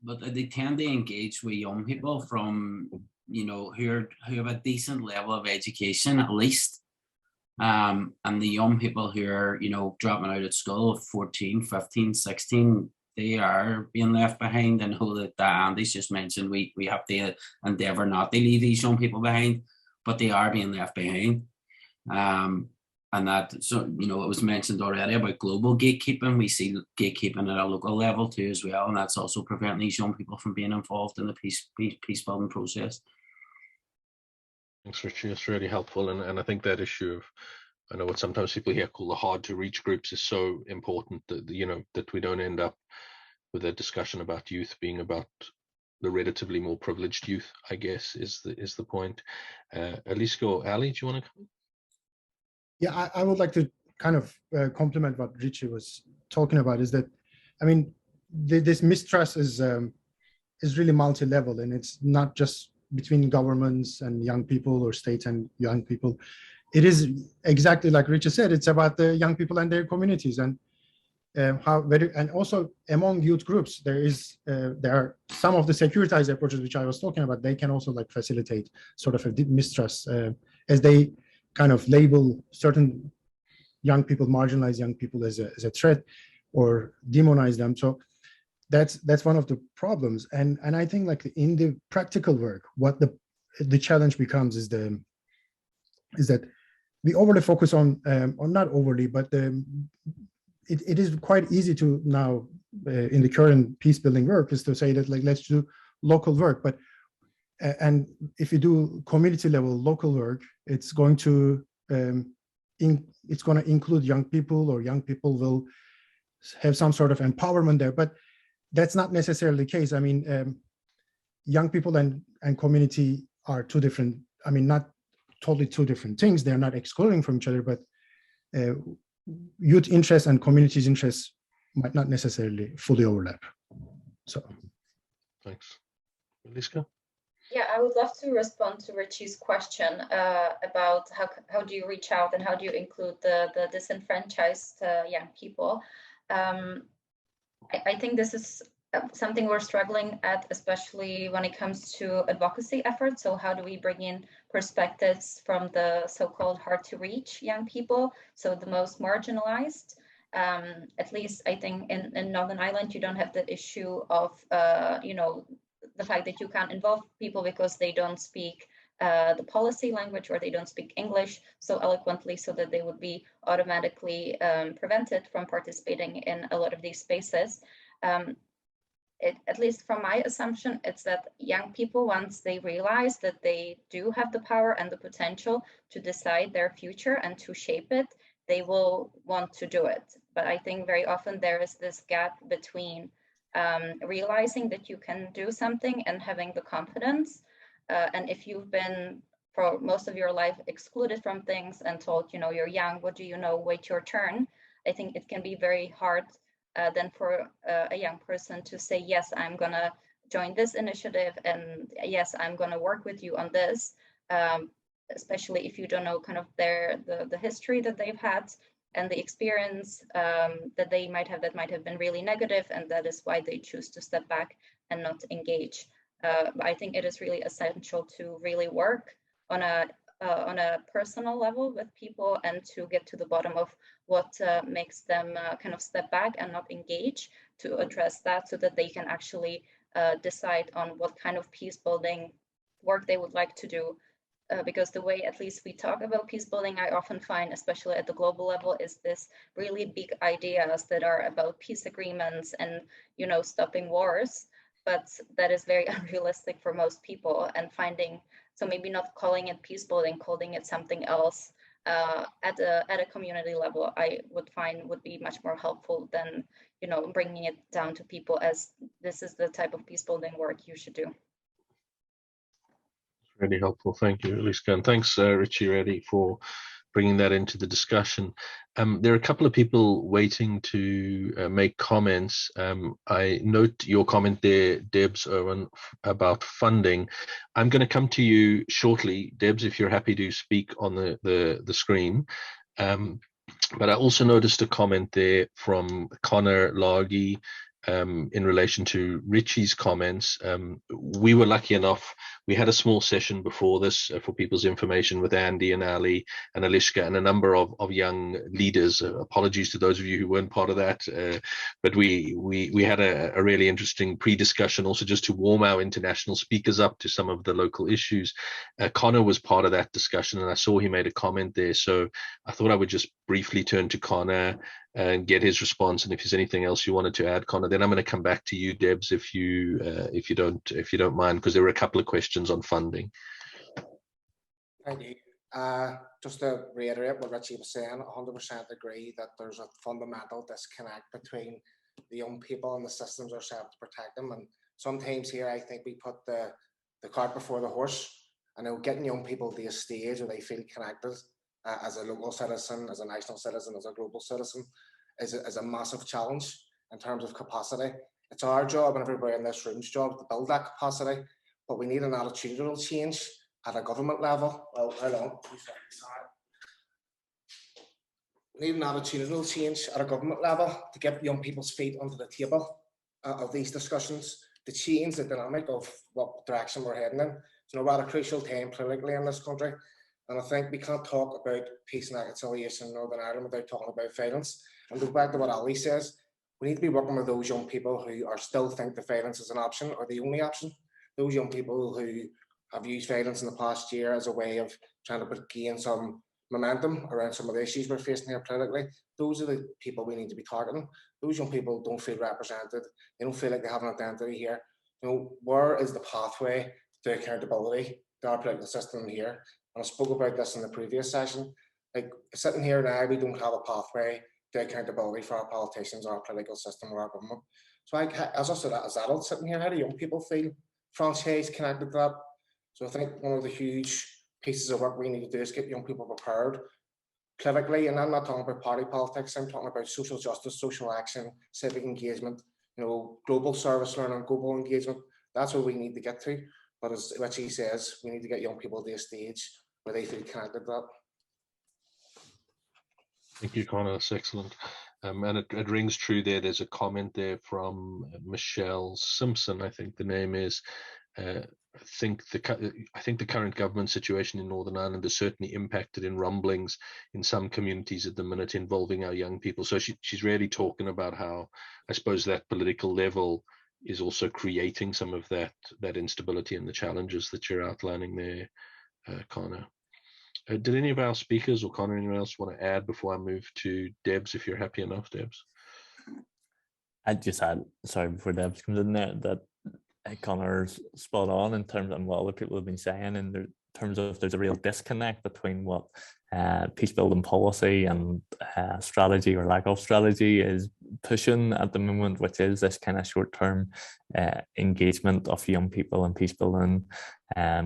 but they tend to engage with young people from, who have a decent level of education at least. And the young people who are, dropping out at school at 14, 15, 16, they are being left behind. I know that Andy's just mentioned we have to endeavour not to leave these young people behind, but they are being left behind. And that, so, it was mentioned already about global gatekeeping. We see gatekeeping at a local level too as well, and that's also preventing these young people from being involved in the peace building process. Thanks, Richie. It's really helpful, and I think that issue I know what sometimes people here call the hard to reach groups is so important that, you know, that we don't end up with a discussion about youth being about the relatively more privileged youth, I guess, is the point. Eliška or Ali, do you want to come? Yeah, I would like to kind of complement what Richie was talking about, is that, I mean, this mistrust is really multi-level, and it's not just between governments and young people or state and young people. It is exactly like Richie said, it's about the young people and their communities, and and also among youth groups, there are some of the securitized approaches which I was talking about. They can also like facilitate sort of a mistrust as they kind of label certain young people, marginalized young people as a threat or demonize them. So that's one of the problems. And I think like in the practical work, what the challenge becomes is that we overly focus on, or not overly, but it is quite easy to now in the current peace building work is to say that like, let's do local work. But and if you do community level local work, it's going to include young people, or young people will have some sort of empowerment there. But that's not necessarily the case. I mean, young people and community are two different, I mean, not totally two different things. They're not excluding from each other, but youth interests and communities' interests might not necessarily fully overlap. So, thanks. Eliška? Yeah, I would love to respond to Richie's question about how do you reach out and how do you include the disenfranchised young people. I think this is something we're struggling at, especially when it comes to advocacy efforts. So how do we bring in perspectives from the so-called hard to reach young people, so the most marginalized? At least I think in Northern Ireland, you don't have the issue of, you know, the fact that you can't involve people because they don't speak the policy language, or they don't speak English so eloquently, so that they would be automatically prevented from participating in a lot of these spaces. At least from my assumption, it's that young people, once they realize that they do have the power and the potential to decide their future and to shape it, they will want to do it. But I think very often there is this gap between realizing that you can do something and having the confidence. And if you've been for most of your life excluded from things and told, you know, you're young, what do you know, wait your turn, I think it can be very hard then for a young person to say, yes, I'm gonna join this initiative, and yes, I'm gonna work with you on this, especially if you don't know kind of the history that they've had and the experience that they might have that might have been really negative, and that is why they choose to step back and not engage. I think it is really essential to really work on a personal level with people and to get to the bottom of what makes them kind of step back and not engage, to address that so that they can actually decide on what kind of peace building work they would like to do. Because the way at least we talk about peace building, I often find, especially at the global level, is this really big ideas that are about peace agreements and, you know, stopping wars. But that is very unrealistic for most people, and finding, so maybe not calling it peace building, calling it something else at a community level, I would find would be much more helpful than, you know, bringing it down to people as this is the type of peace building work you should do. Really helpful. Thank you, Eliška. And thanks, Richie Reddy, for bringing that into the discussion. There are a couple of people waiting to make comments. I note your comment there, Debs, Owen, about funding. I'm going to come to you shortly, Debs, if you're happy to speak on the screen. But I also noticed a comment there from Connor Largy in relation to Richie's comments. We were lucky enough, we had a small session before this for people's information with Andy and Ali and Eliška and a number of young leaders. Apologies to those of you who weren't part of that, but we had a really interesting pre-discussion also just to warm our international speakers up to some of the local issues. Connor was part of that discussion, and I saw he made a comment there, so I thought I would just briefly turn to Connor and get his response, and if there's anything else you wanted to add, Connor, then I'm going to come back to you, Debs, if you don't mind, because there were a couple of questions on funding. Just to reiterate what Richie was saying, 100% agree that there's a fundamental disconnect between the young people and the systems ourselves to protect them. And sometimes here, I think we put the cart before the horse. I know getting young people to a stage where they feel connected as a local citizen, as a national citizen, as a global citizen is a massive challenge in terms of capacity. It's our job and everybody in this room's job to build that capacity, but we need an attitudinal change at a government level. Well, hold on. Sorry. We need an attitudinal change at a government level to get young people's feet onto the table of these discussions, to change the dynamic of what direction we're heading in. It's a rather crucial time politically in this country. And I think we can't talk about peace and reconciliation in Northern Ireland without talking about violence. And go back to what Ali says, we need to be working with those young people who are still think that violence is an option or the only option. Those young people who have used violence in the past year as a way of trying to gain some momentum around some of the issues we're facing here politically. Those are the people we need to be targeting. Those young people don't feel represented. They don't feel like they have an identity here. You know, where is the pathway to accountability to our political system here? And I spoke about this in the previous session. Like sitting here now, we don't have a pathway to accountability for our politicians, our political system, or our government. So as adults sitting here, how do young people feel franchised, connected to that? So I think one of the huge pieces of work we need to do is get young people prepared politically, and I'm not talking about party politics, I'm talking about social justice, social action, civic engagement, you know, global service learning, global engagement. That's what we need to get to. But as Richie says, we need to get young people to a stage where they feel connected to that. Thank you, Connor. That's excellent. And it rings true there. There's a comment there from Michelle Simpson, I think the name is. I think the current government situation in Northern Ireland is certainly impacted in rumblings in some communities at the minute involving our young people. So she's really talking about how, I suppose, that political level is also creating some of that instability and the challenges that you're outlining there, Connor. Did any of our speakers or Connor, anyone else want to add before I move to Debs, if you're happy enough, Debs? I'd just add, sorry, before Debs comes in there, that Connor's spot on in terms of what other people have been saying, in terms of there's a real disconnect between what peace building policy and strategy or lack of strategy is pushing at the moment, which is this kind of short-term engagement of young people in peace building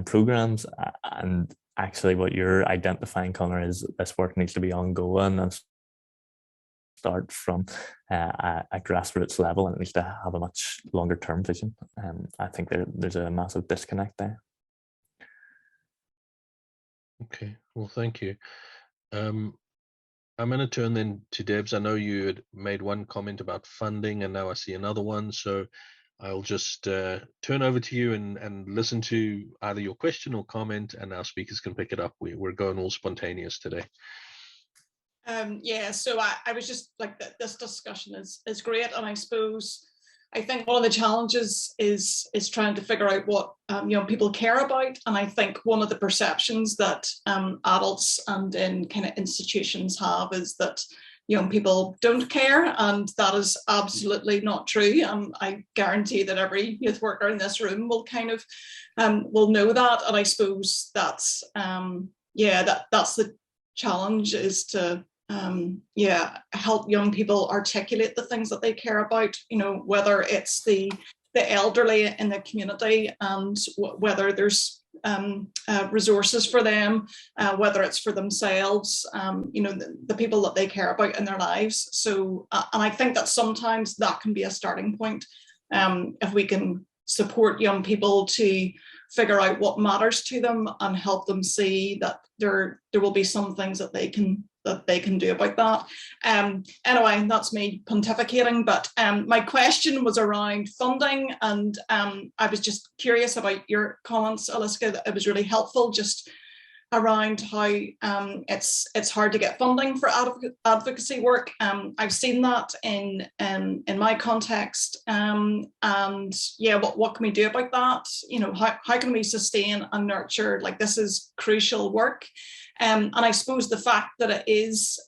programs. And actually what you're identifying, Connor, is this work needs to be ongoing and start from a grassroots level, and it needs to have a much longer term vision. I think there's a massive disconnect there. Okay, well, thank you. I'm going to turn then to Debs. I know you had made one comment about funding, and now I see another one. So I'll just turn over to you and listen to either your question or comment, and our speakers can pick it up. We're going all spontaneous today. Yeah, so I was just like, this discussion is great, and I think one of the challenges is trying to figure out what young people care about, and I think one of the perceptions that adults and in kind of institutions have is that young people don't care, and that is absolutely not true. I guarantee that every youth worker in this room will kind of will know that, and I suppose that's that's the challenge, is to help young people articulate the things that they care about, you know, whether it's the elderly in the community, and whether there's resources for them, whether it's for themselves, you know, the people that they care about in their lives. So and I think that sometimes that can be a starting point, if we can support young people to figure out what matters to them and help them see that there will be some things that they can do about that. Anyway, that's me pontificating, but my question was around funding, and I was just curious about your comments, Eliška. That it was really helpful, just around how it's hard to get funding for advocacy work. I've seen that in my context, and yeah, what can we do about that? You know, how can we sustain and nurture, like, this is crucial work. And I suppose the fact that it is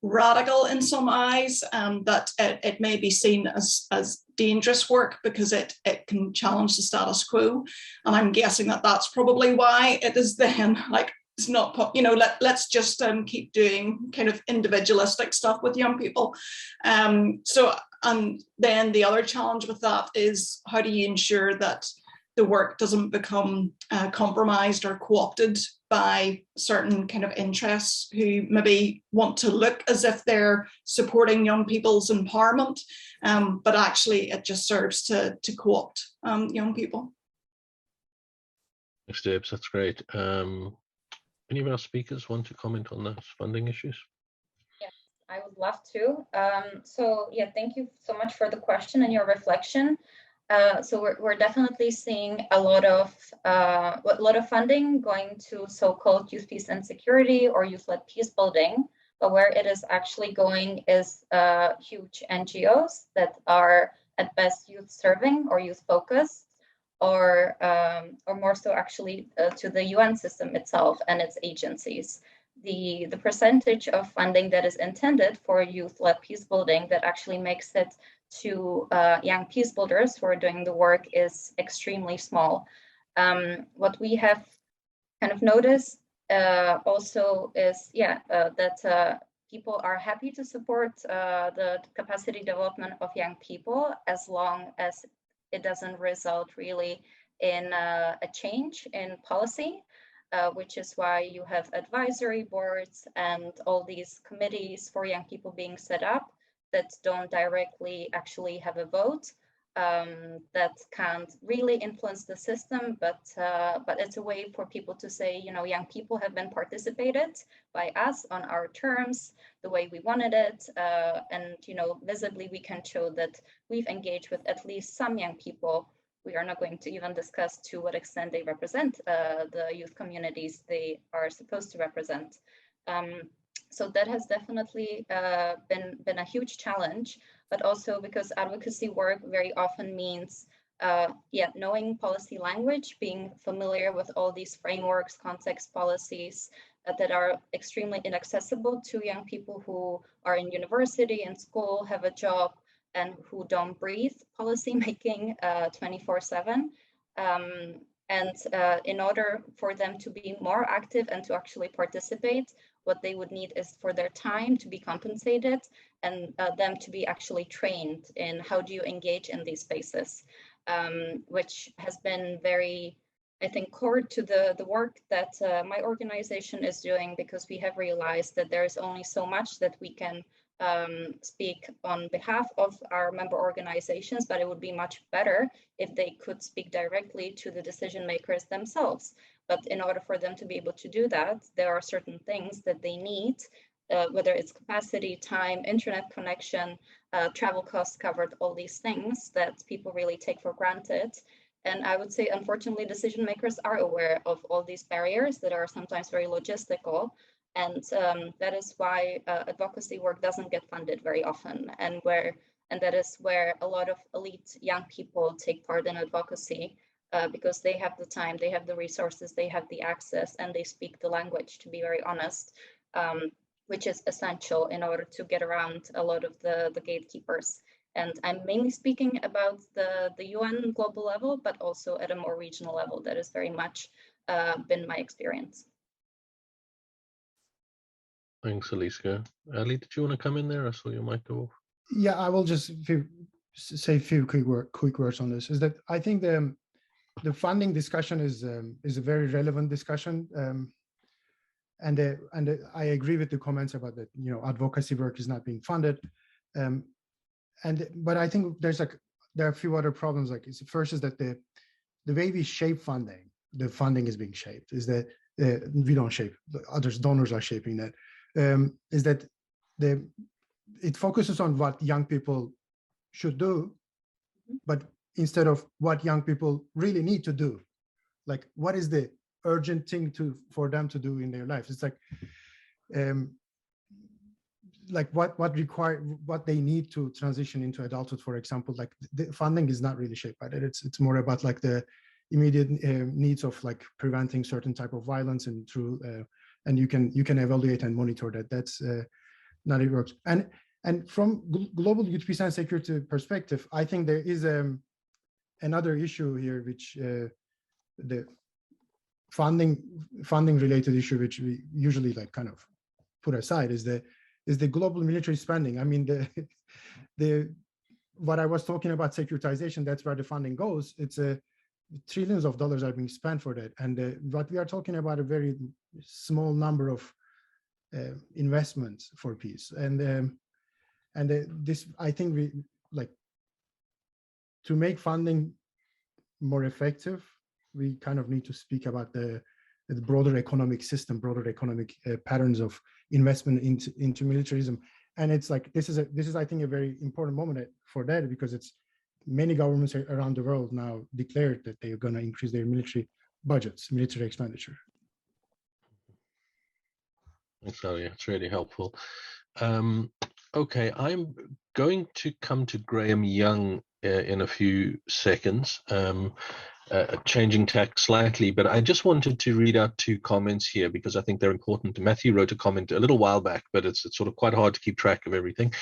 radical in some eyes, that it may be seen as dangerous work because it can challenge the status quo. And I'm guessing that that's probably why it is then like it's not, you know, let's just keep doing kind of individualistic stuff with young people. So, and then the other challenge with that is, how do you ensure that the work doesn't become compromised or co-opted by certain kind of interests who maybe want to look as if they're supporting young people's empowerment, but actually it just serves to co-opt young people. Thanks, Debs. That's great. Any of our speakers want to comment on those funding issues? Yes, I would love to. So yeah, thank you so much for the question and your reflection. So we're definitely seeing a lot of funding going to so-called youth peace and security or youth-led peace building, but where it is actually going is huge NGOs that are at best youth serving or youth focused, or more so actually to the UN system itself and its agencies. The percentage of funding that is intended for youth-led peace building that actually makes it to young peace builders who are doing the work is extremely small. What we have kind of noticed also is, that people are happy to support the capacity development of young people as long as it doesn't result really in a change in policy, which is why you have advisory boards and all these committees for young people being set up that don't directly actually have a vote, that can't really influence the system, but it's a way for people to say, you know, young people have been participated by us on our terms, the way we wanted it, and, you know, visibly we can show that we've engaged with at least some young people. We are not going to even discuss to what extent they represent the youth communities they are supposed to represent. So that has definitely been a huge challenge, but also because advocacy work very often means knowing policy language, being familiar with all these frameworks, context policies that are extremely inaccessible to young people who are in university and school, have a job, and who don't breathe policy making 24/7. And in order for them to be more active and to actually participate, what they would need is for their time to be compensated and them to be actually trained in how do you engage in these spaces, which has been very, I think, core to the work that my organization is doing, because we have realized that there is only so much that we can speak on behalf of our member organizations, but it would be much better if they could speak directly to the decision makers themselves. But in order for them to be able to do that, there are certain things that they need, whether it's capacity, time, internet connection, travel costs covered, all these things that people really take for granted. And I would say, unfortunately, decision makers are aware of all these barriers that are sometimes very logistical. And that is why advocacy work doesn't get funded very often, and that is where a lot of elite young people take part in advocacy, because they have the time, they have the resources, they have the access, and they speak the language, to be very honest, which is essential in order to get around a lot of the gatekeepers. And I'm mainly speaking about the UN global level, but also at a more regional level. That has very much been my experience. Thanks, Eliška. Ali, did you want to come in there? I saw your mic go off. Yeah, I will just say a few quick words on this. Is that I think the funding discussion is a very relevant discussion, and I agree with the comments about that. You know, advocacy work is not being funded, but I think there are a few other problems. Like, first is that the way we shape funding, the funding is being shaped. Is that we don't shape, donors are shaping that. Is that it focuses on what young people should do, but instead of what young people really need to do, like what is the urgent thing for them to do in their lives. It's like what they need to transition into adulthood, for example. Like the funding is not really shaped by that. It's more about like the immediate needs of like preventing certain type of violence, and through and you can evaluate and monitor that. That's not it works. And from global youth peace and security perspective, I think there is another issue here, which funding related issue, which we usually like kind of put aside, is the global military spending. I mean, the what I was talking about securitization, that's where the funding goes. It's trillions of dollars are being spent for that, and what we are talking about a very small number of investments for peace. And this, I think, we like to make funding more effective. We kind of need to speak about the broader economic system, broader economic patterns of investment into militarism. And it's like this is I think a very important moment for that, because it's many governments around the world now declared that they are going to increase their military budgets, military expenditure. So yeah, it's really helpful. Okay, I'm going to come to Graham Young in a few seconds, changing tack slightly, but I just wanted to read out 2 comments here because I think they're important. Matthew wrote a comment a little while back, but it's sort of quite hard to keep track of everything.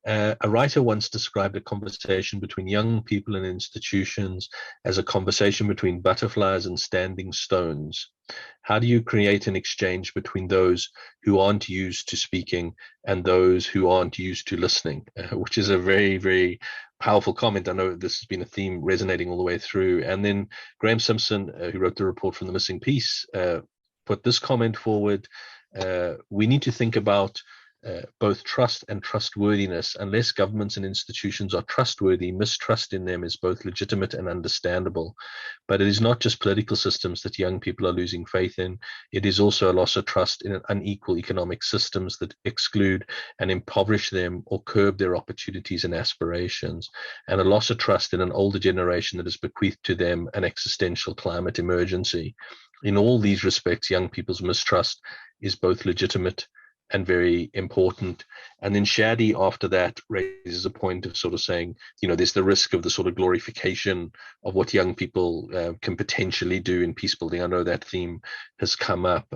A writer once described a conversation between young people and institutions as a conversation between butterflies and standing stones. How do you create an exchange between those who aren't used to speaking and those who aren't used to listening? Which is a very, very powerful comment. I know this has been a theme resonating all the way through. And then Graham Simpson, who wrote the report from the Missing Piece, put this comment forward. We need to think about both trust and trustworthiness. Unless governments and institutions are trustworthy, mistrust in them is both legitimate and understandable. But it is not just political systems that young people are losing faith in. It is also a loss of trust in unequal economic systems that exclude and impoverish them or curb their opportunities and aspirations, and a loss of trust in an older generation that has bequeathed to them an existential climate emergency. In all these respects, young people's mistrust is both legitimate and very important. And then Shadi after that raises a point of sort of saying, you know, there's the risk of the sort of glorification of what young people can potentially do in peace building. I know that theme has come up,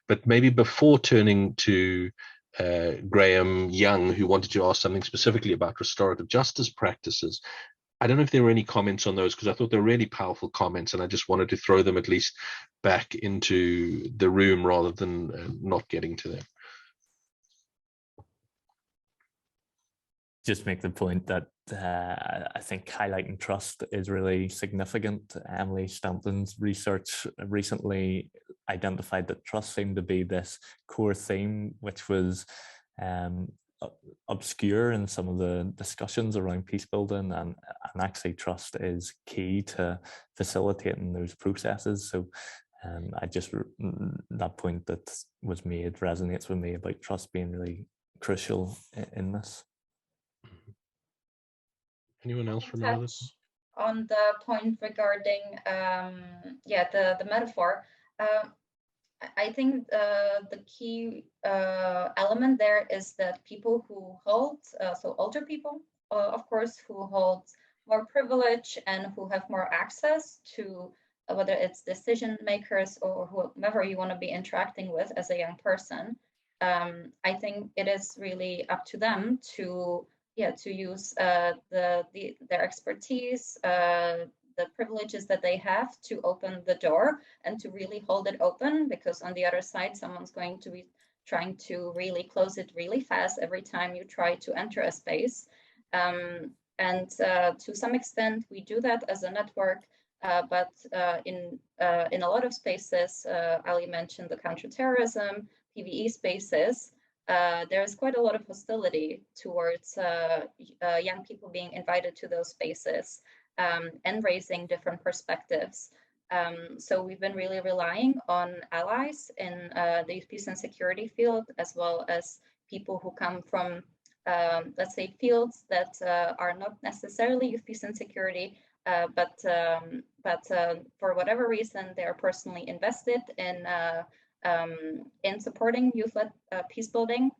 but maybe before turning to Graham Young, who wanted to ask something specifically about restorative justice practices, I don't know if there were any comments on those, because I thought they were really powerful comments, and I just wanted to throw them at least back into the room rather than not getting to them. Just make the point that I think highlighting trust is really significant. Emily Stampton's research recently identified that trust seemed to be this core theme, which was obscure in some of the discussions around peace building, and actually trust is key to facilitating those processes. So I just, that point that was made resonates with me about trust being really crucial in this. Anyone else from another? On the point regarding the metaphor, I think the key element there is that people who hold, so older people, of course, who hold more privilege and who have more access to whether it's decision makers or whomever you want to be interacting with as a young person, I think it is really up to them to use their expertise, the privileges that they have to open the door and to really hold it open, because on the other side, someone's going to be trying to really close it really fast every time you try to enter a space. And to some extent, we do that as a network, but in a lot of spaces, Ali mentioned the counterterrorism, PVE spaces, there's quite a lot of hostility towards young people being invited to those spaces and raising different perspectives. So we've been really relying on allies in the youth peace and security field, as well as people who come from, let's say, fields that are not necessarily youth peace and security, but for whatever reason, they are personally invested in supporting youth-led peace building.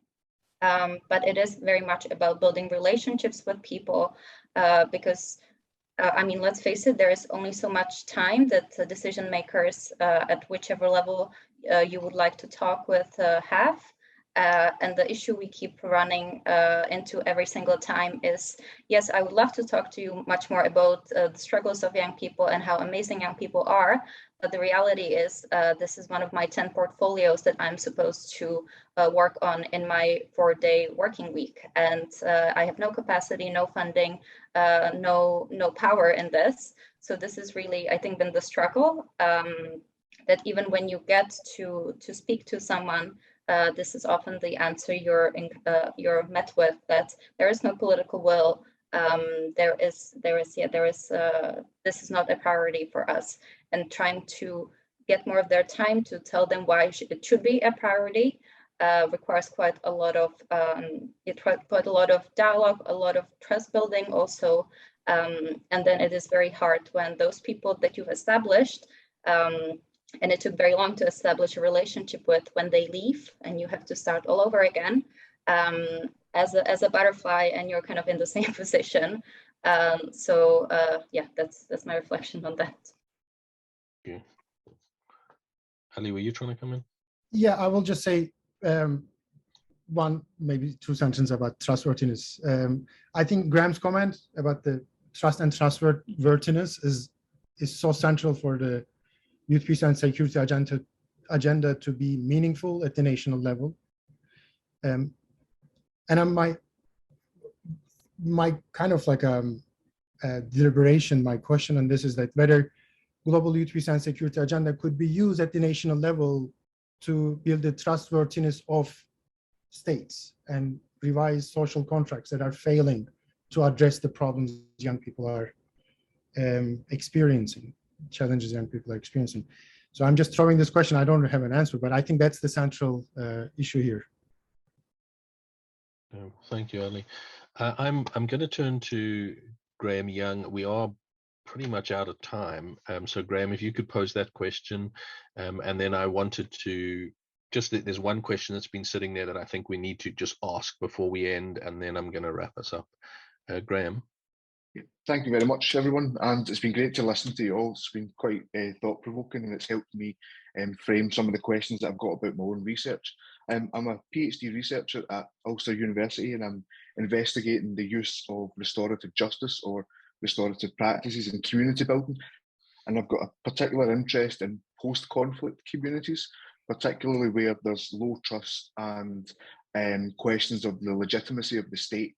But it is very much about building relationships with people, because I mean, let's face it, there is only so much time that decision makers at whichever level you would like to talk with have. And the issue we keep running into every single time is, yes, I would love to talk to you much more about the struggles of young people and how amazing young people are, But the reality is this is one of my 10 portfolios that I'm supposed to work on in my 4-day working week. And I have no capacity, no funding, no power in this. So this is really, I think, been the struggle, that even when you get to speak to someone, this is often the answer you're met with, that there is no political will. This is not a priority for us, and trying to get more of their time to tell them why it should be a priority requires quite a lot of dialogue, a lot of trust building also, and then it is very hard when those people that you've established, and it took very long to establish a relationship with, when they leave and you have to start all over again, as a butterfly, and you're kind of in the same position. Yeah, that's my reflection on that. Okay. Ali, were you trying to come in? Yeah, I will just say one, maybe 2 sentences about trustworthiness. I think Graham's comment about the trust and trustworthiness is so central for the youth peace and security agenda to be meaningful at the national level. And my kind of like deliberation, my question on this is that whether global youth peace and security agenda could be used at the national level to build the trustworthiness of states and revise social contracts that are failing to address the problems young people are experiencing, challenges young people are experiencing. So I'm just throwing this question. I don't have an answer, but I think that's the central issue here. Thank you, Ali. I'm going to turn to Graham Young. We are pretty much out of time. So Graham, if you could pose that question, and then I wanted to there's one question that's been sitting there that I think we need to just ask before we end, and then I'm going to wrap us up. Graham. Thank you very much, everyone, and it's been great to listen to you all. It's been quite thought-provoking, and it's helped me frame some of the questions that I've got about my own research. I'm a PhD researcher at Ulster University, and I'm investigating the use of restorative justice or restorative practices in community building. And I've got a particular interest in post-conflict communities, particularly where there's low trust and questions of the legitimacy of the state,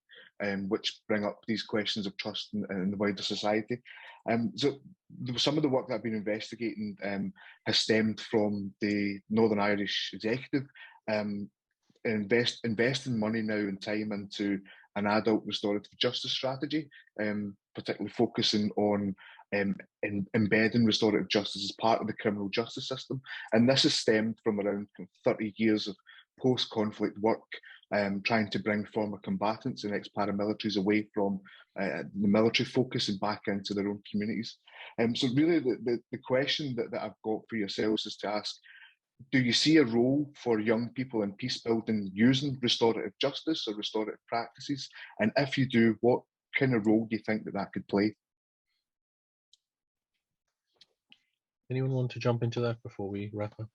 which bring up these questions of trust in the wider society. So some of the work that I've been investigating has stemmed from the Northern Irish Executive, investing money now and time into an adult restorative justice strategy, particularly focusing on embedding restorative justice as part of the criminal justice system. And this has stemmed from around 30 years of post-conflict work, trying to bring former combatants and ex-paramilitaries away from the military focus and back into their own communities. So really the question that I've got for yourselves is to ask, do you see a role for young people in peace building using restorative justice or restorative practices? And if you do, what kind of role do you think that could play? Anyone want to jump into that before we wrap up?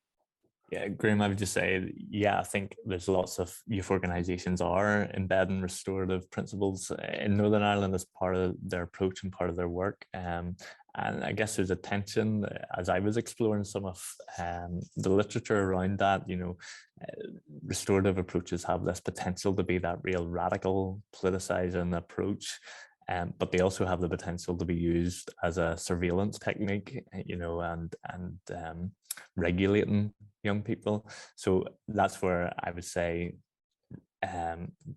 Yeah, Graham, I would just say, yeah, I think there's lots of youth organisations are embedding restorative principles in Northern Ireland as part of their approach and part of their work. And I guess there's a tension, as I was exploring some of the literature around that, restorative approaches have this potential to be that real radical politicizing approach. But they also have the potential to be used as a surveillance technique, and regulating young people. So that's where I would say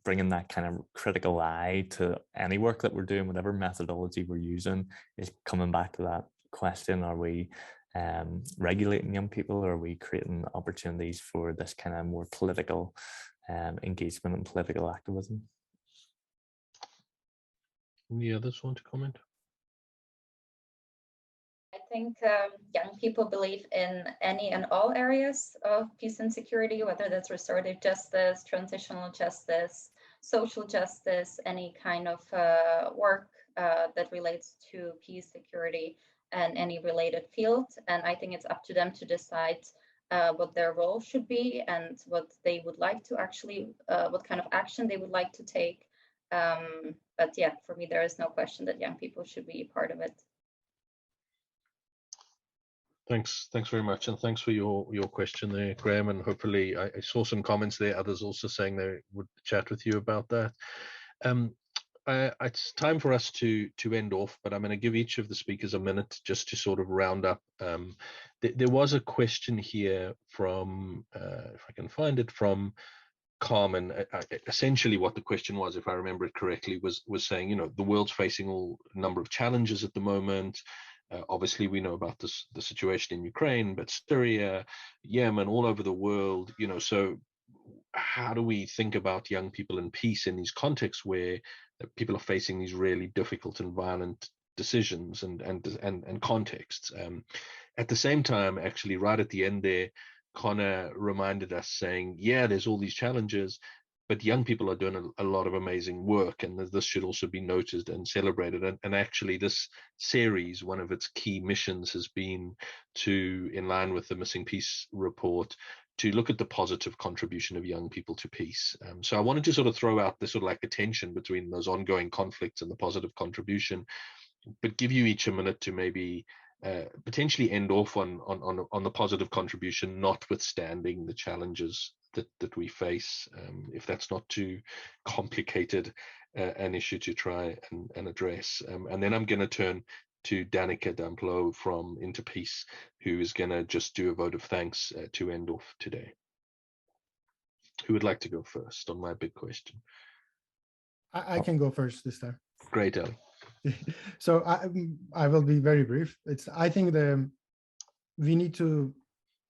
bringing that kind of critical eye to any work that we're doing, whatever methodology we're using, is coming back to that question: are we regulating young people, or are we creating opportunities for this kind of more political engagement and political activism? Any others want to comment? I think young people believe in any and all areas of peace and security, whether that's restorative justice, transitional justice, social justice, any kind of work that relates to peace, security, and any related field. And I think it's up to them to decide what their role should be and what they would like to actually, what kind of action they would like to take. But yeah, for me, there is no question that young people should be part of it. Thanks very much, and thanks for your question there, Graham. And hopefully, I saw some comments there. Others also saying they would chat with you about that. It's time for us to end off, but I'm going to give each of the speakers a minute just to sort of round up. There was a question here from, if I can find it, from Carmen. Essentially, what the question was, if I remember it correctly, was saying, you know, the world's facing a number of challenges at the moment. Obviously, we know about the situation in Ukraine, but Syria, Yemen, all over the world, you know, so how do we think about young people and peace in these contexts where people are facing these really difficult and violent decisions and contexts? At the same time, actually, right at the end there, Connor reminded us saying, yeah, there's all these challenges, but young people are doing a lot of amazing work, and this should also be noted and celebrated. And actually, this series, one of its key missions has been to, in line with the Missing Peace report, to look at the positive contribution of young people to peace. So I wanted to sort of throw out this sort of like a tension between those ongoing conflicts and the positive contribution, but give you each a minute to maybe potentially end off on the positive contribution, notwithstanding the challenges that we face, if that's not too complicated an issue to try and address. And then I'm going to turn to Danica Damplo from Interpeace, who is going to just do a vote of thanks to end off today. Who would like to go first on my big question? I can go first this time. Great, Ali. So I will be very brief. I think we need to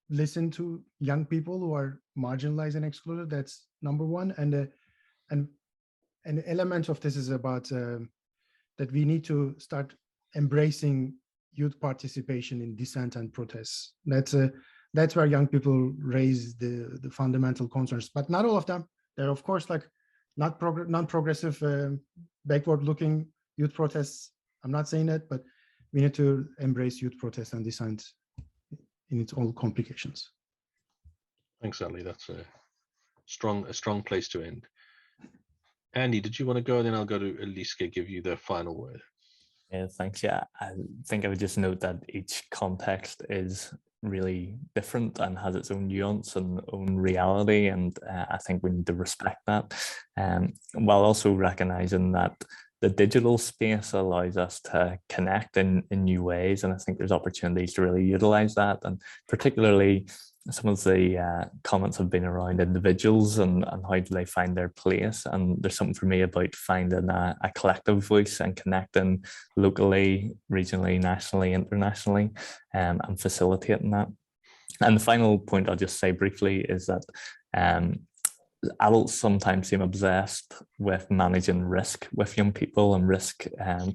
listen to young people who are marginalized and excluded. That's number one. And an element of this is about that we need to start embracing youth participation in dissent and protests. That's where young people raise the fundamental concerns, but not all of them. There are, of course, like non-progressive, backward-looking youth protests. I'm not saying that, but we need to embrace youth protest and dissent in its all complications. Thanks, Ali. That's a strong place to end. Andy, did you want to go? Then I'll go to Eliška, give you the final word. Yeah, thanks. Yeah, I think I would just note that each context is really different and has its own nuance and own reality, and I think we need to respect that, while also recognizing that the digital space allows us to connect in new ways, and I think there's opportunities to really utilize that. And particularly some of the comments have been around individuals and how do they find their place, and there's something for me about finding a collective voice and connecting locally, regionally, nationally, internationally, and facilitating that. And the final point I'll just say briefly is that adults sometimes seem obsessed with managing risk with young people, and risk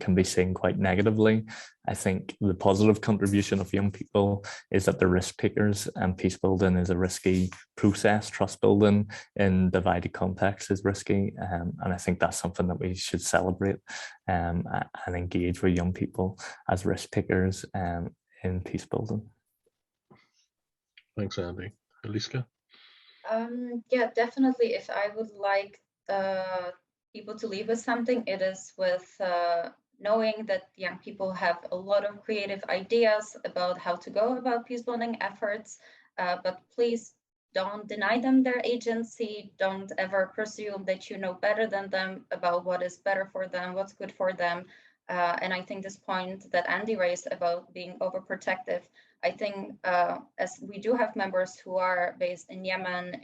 can be seen quite negatively. I think the positive contribution of young people is that they're risk takers, and peace building is a risky process. Trust building in divided contexts is risky, and I think that's something that we should celebrate and engage with young people as risk takers in peace building. Thanks, Andy. Eliška? Yeah, definitely. If I would like people to leave with something, it is with knowing that young people have a lot of creative ideas about how to go about peace building efforts, but please don't deny them their agency. Don't ever presume that you know better than them about what is better for them, what's good for them. And I think this point that Andy raised about being overprotective, I think as we do have members who are based in Yemen,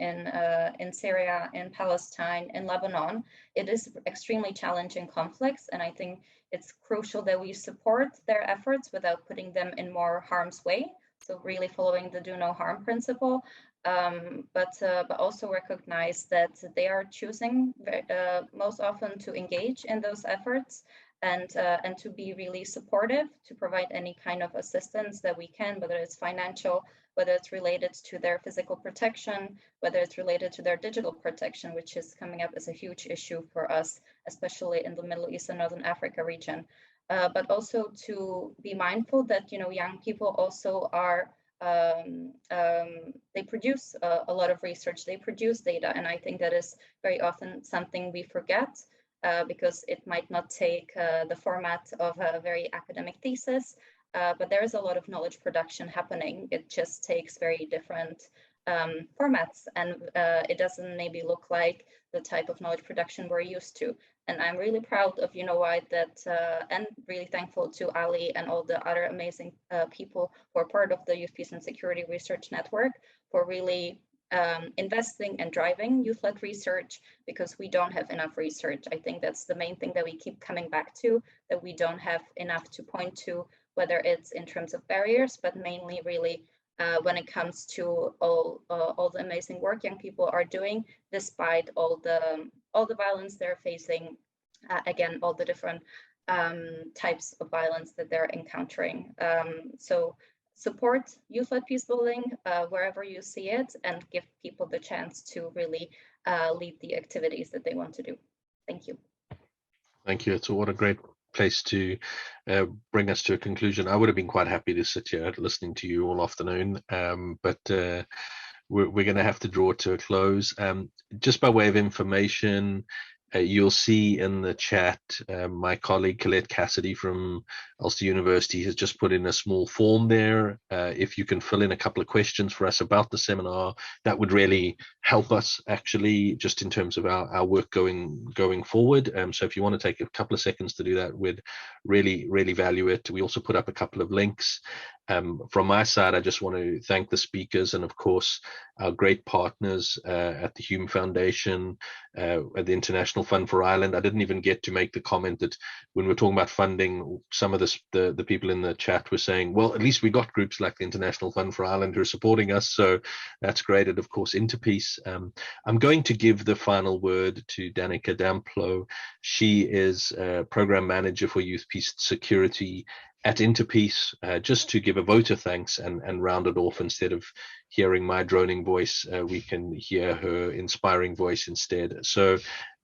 in Syria, in Palestine, in Lebanon, it is extremely challenging conflicts. And I think it's crucial that we support their efforts without putting them in more harm's way. So really following the do no harm principle, but also recognize that they are choosing most often to engage in those efforts, and to be really supportive, to provide any kind of assistance that we can, whether it's financial, whether it's related to their physical protection, whether it's related to their digital protection, which is coming up as a huge issue for us, especially in the Middle East and Northern Africa region. But also to be mindful that, you know, young people also are, they produce a lot of research, they produce data, and I think that is very often something we forget. Because it might not take the format of a very academic thesis, but there is a lot of knowledge production happening. It just takes very different formats, and it doesn't maybe look like the type of knowledge production we're used to. And I'm really proud of UNOI that, and really thankful to Ali and all the other amazing people who are part of the Youth Peace and Security Research Network for really investing and driving youth-led research, because we don't have enough research. I think that's the main thing that we keep coming back to, that we don't have enough to point to, whether it's in terms of barriers, but mainly really when it comes to all the amazing work young people are doing, despite all the violence they're facing, again, all the different types of violence that they're encountering. So support youth-led peace building wherever you see it, and give people the chance to really lead the activities that they want to do. Thank you. Thank you. So what a great place to bring us to a conclusion. I would have been quite happy to sit here listening to you all afternoon, but we're going to have to draw to a close. Just by way of information, you'll see in the chat, my colleague Colette Cassidy from Ulster University has just put in a small form there. If you can fill in a couple of questions for us about the seminar, that would really help us actually, just in terms of our work going forward. So if you want to take a couple of seconds to do that, we'd really value it. We also put up a couple of links. From my side, I just want to thank the speakers and, of course, our great partners at the Hume Foundation, at the International Fund for Ireland. I didn't even get to make the comment that when we're talking about funding, some of the people in the chat were saying, well, at least we got groups like the International Fund for Ireland who are supporting us, so that's great. And of course, Interpeace. I'm going to give the final word to Danica Damplo. She is Program Manager for Youth Peace Security at Interpeace, just to give a vote of thanks and round it off. Instead of hearing my droning voice, we can hear her inspiring voice instead. So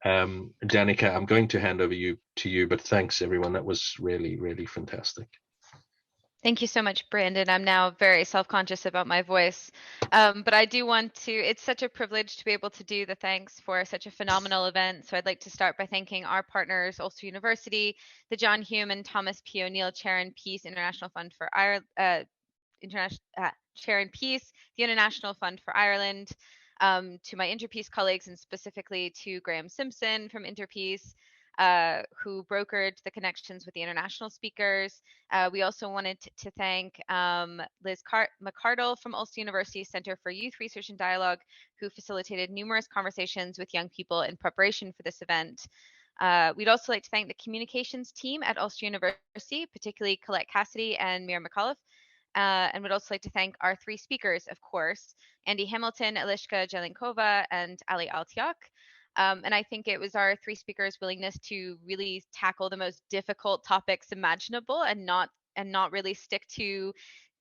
Danica, I'm going to hand over to you, but thanks everyone. That was really fantastic. Thank you so much, Brandon. I'm now very self-conscious about my voice, but I do want to, it's such a privilege to be able to do the thanks for such a phenomenal event. So I'd like to start by thanking our partners, Ulster University, the John Hume and Thomas P. O'Neill Chair in Peace, International Fund for Ireland, Chair in Peace, the International Fund for Ireland, to my Interpeace colleagues, and specifically to Graham Simpson from Interpeace, who brokered the connections with the international speakers. We also wanted to thank Liz McCardle from Ulster University Centre for Youth Research and Dialogue, who facilitated numerous conversations with young people in preparation for this event. We'd also like to thank the communications team at Ulster University, particularly Colette Cassidy and Mira McAuliffe. And would also like to thank our three speakers, of course, Andy Hamilton, Eliška, Jelínkova, and Ali Altiok. And I think it was our three speakers' willingness to really tackle the most difficult topics imaginable, and not really stick to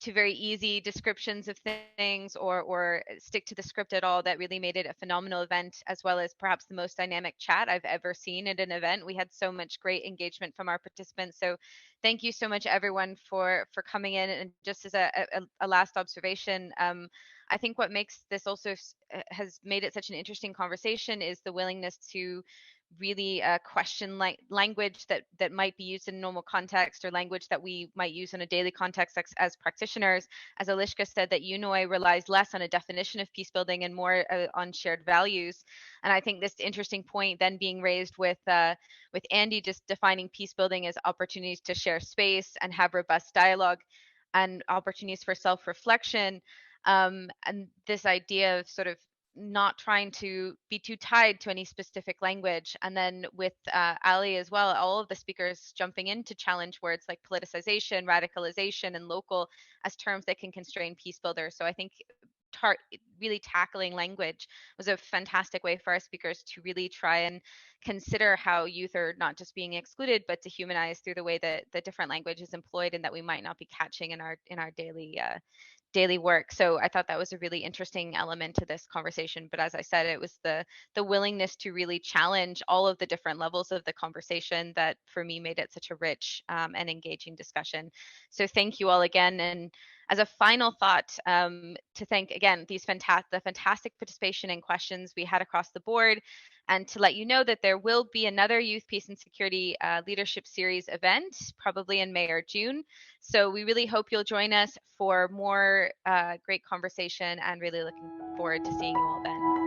very easy descriptions of things or stick to the script at all, that really made it a phenomenal event, as well as perhaps the most dynamic chat I've ever seen at an event. We had so much great engagement from our participants. So thank you so much, everyone, for coming in. And just as a last observation, I think what makes this also has made it such an interesting conversation is the willingness to really question language that might be used in normal context, or language that we might use in a daily context as practitioners. As Eliška said, that UNOI relies less on a definition of peace building and more on shared values. And I think this interesting point then being raised with Andy, just defining peace building as opportunities to share space and have robust dialogue and opportunities for self-reflection. And this idea of sort of not trying to be too tied to any specific language. And then with Ali as well, all of the speakers jumping in to challenge words like politicization, radicalization, and local as terms that can constrain peace builders. So I think really tackling language was a fantastic way for our speakers to really try and consider how youth are not just being excluded, but to humanize through the way that the different language is employed and that we might not be catching in our daily work. So I thought that was a really interesting element to this conversation. But as I said, it was the willingness to really challenge all of the different levels of the conversation that for me made it such a rich and engaging discussion. So thank you all again. And as a final thought, to thank again the fantastic participation and questions we had across the board. and to let you know that there will be another Youth, Peace and Security Leadership Series event, probably in May or June. So we really hope you'll join us for more great conversation, and really looking forward to seeing you all then.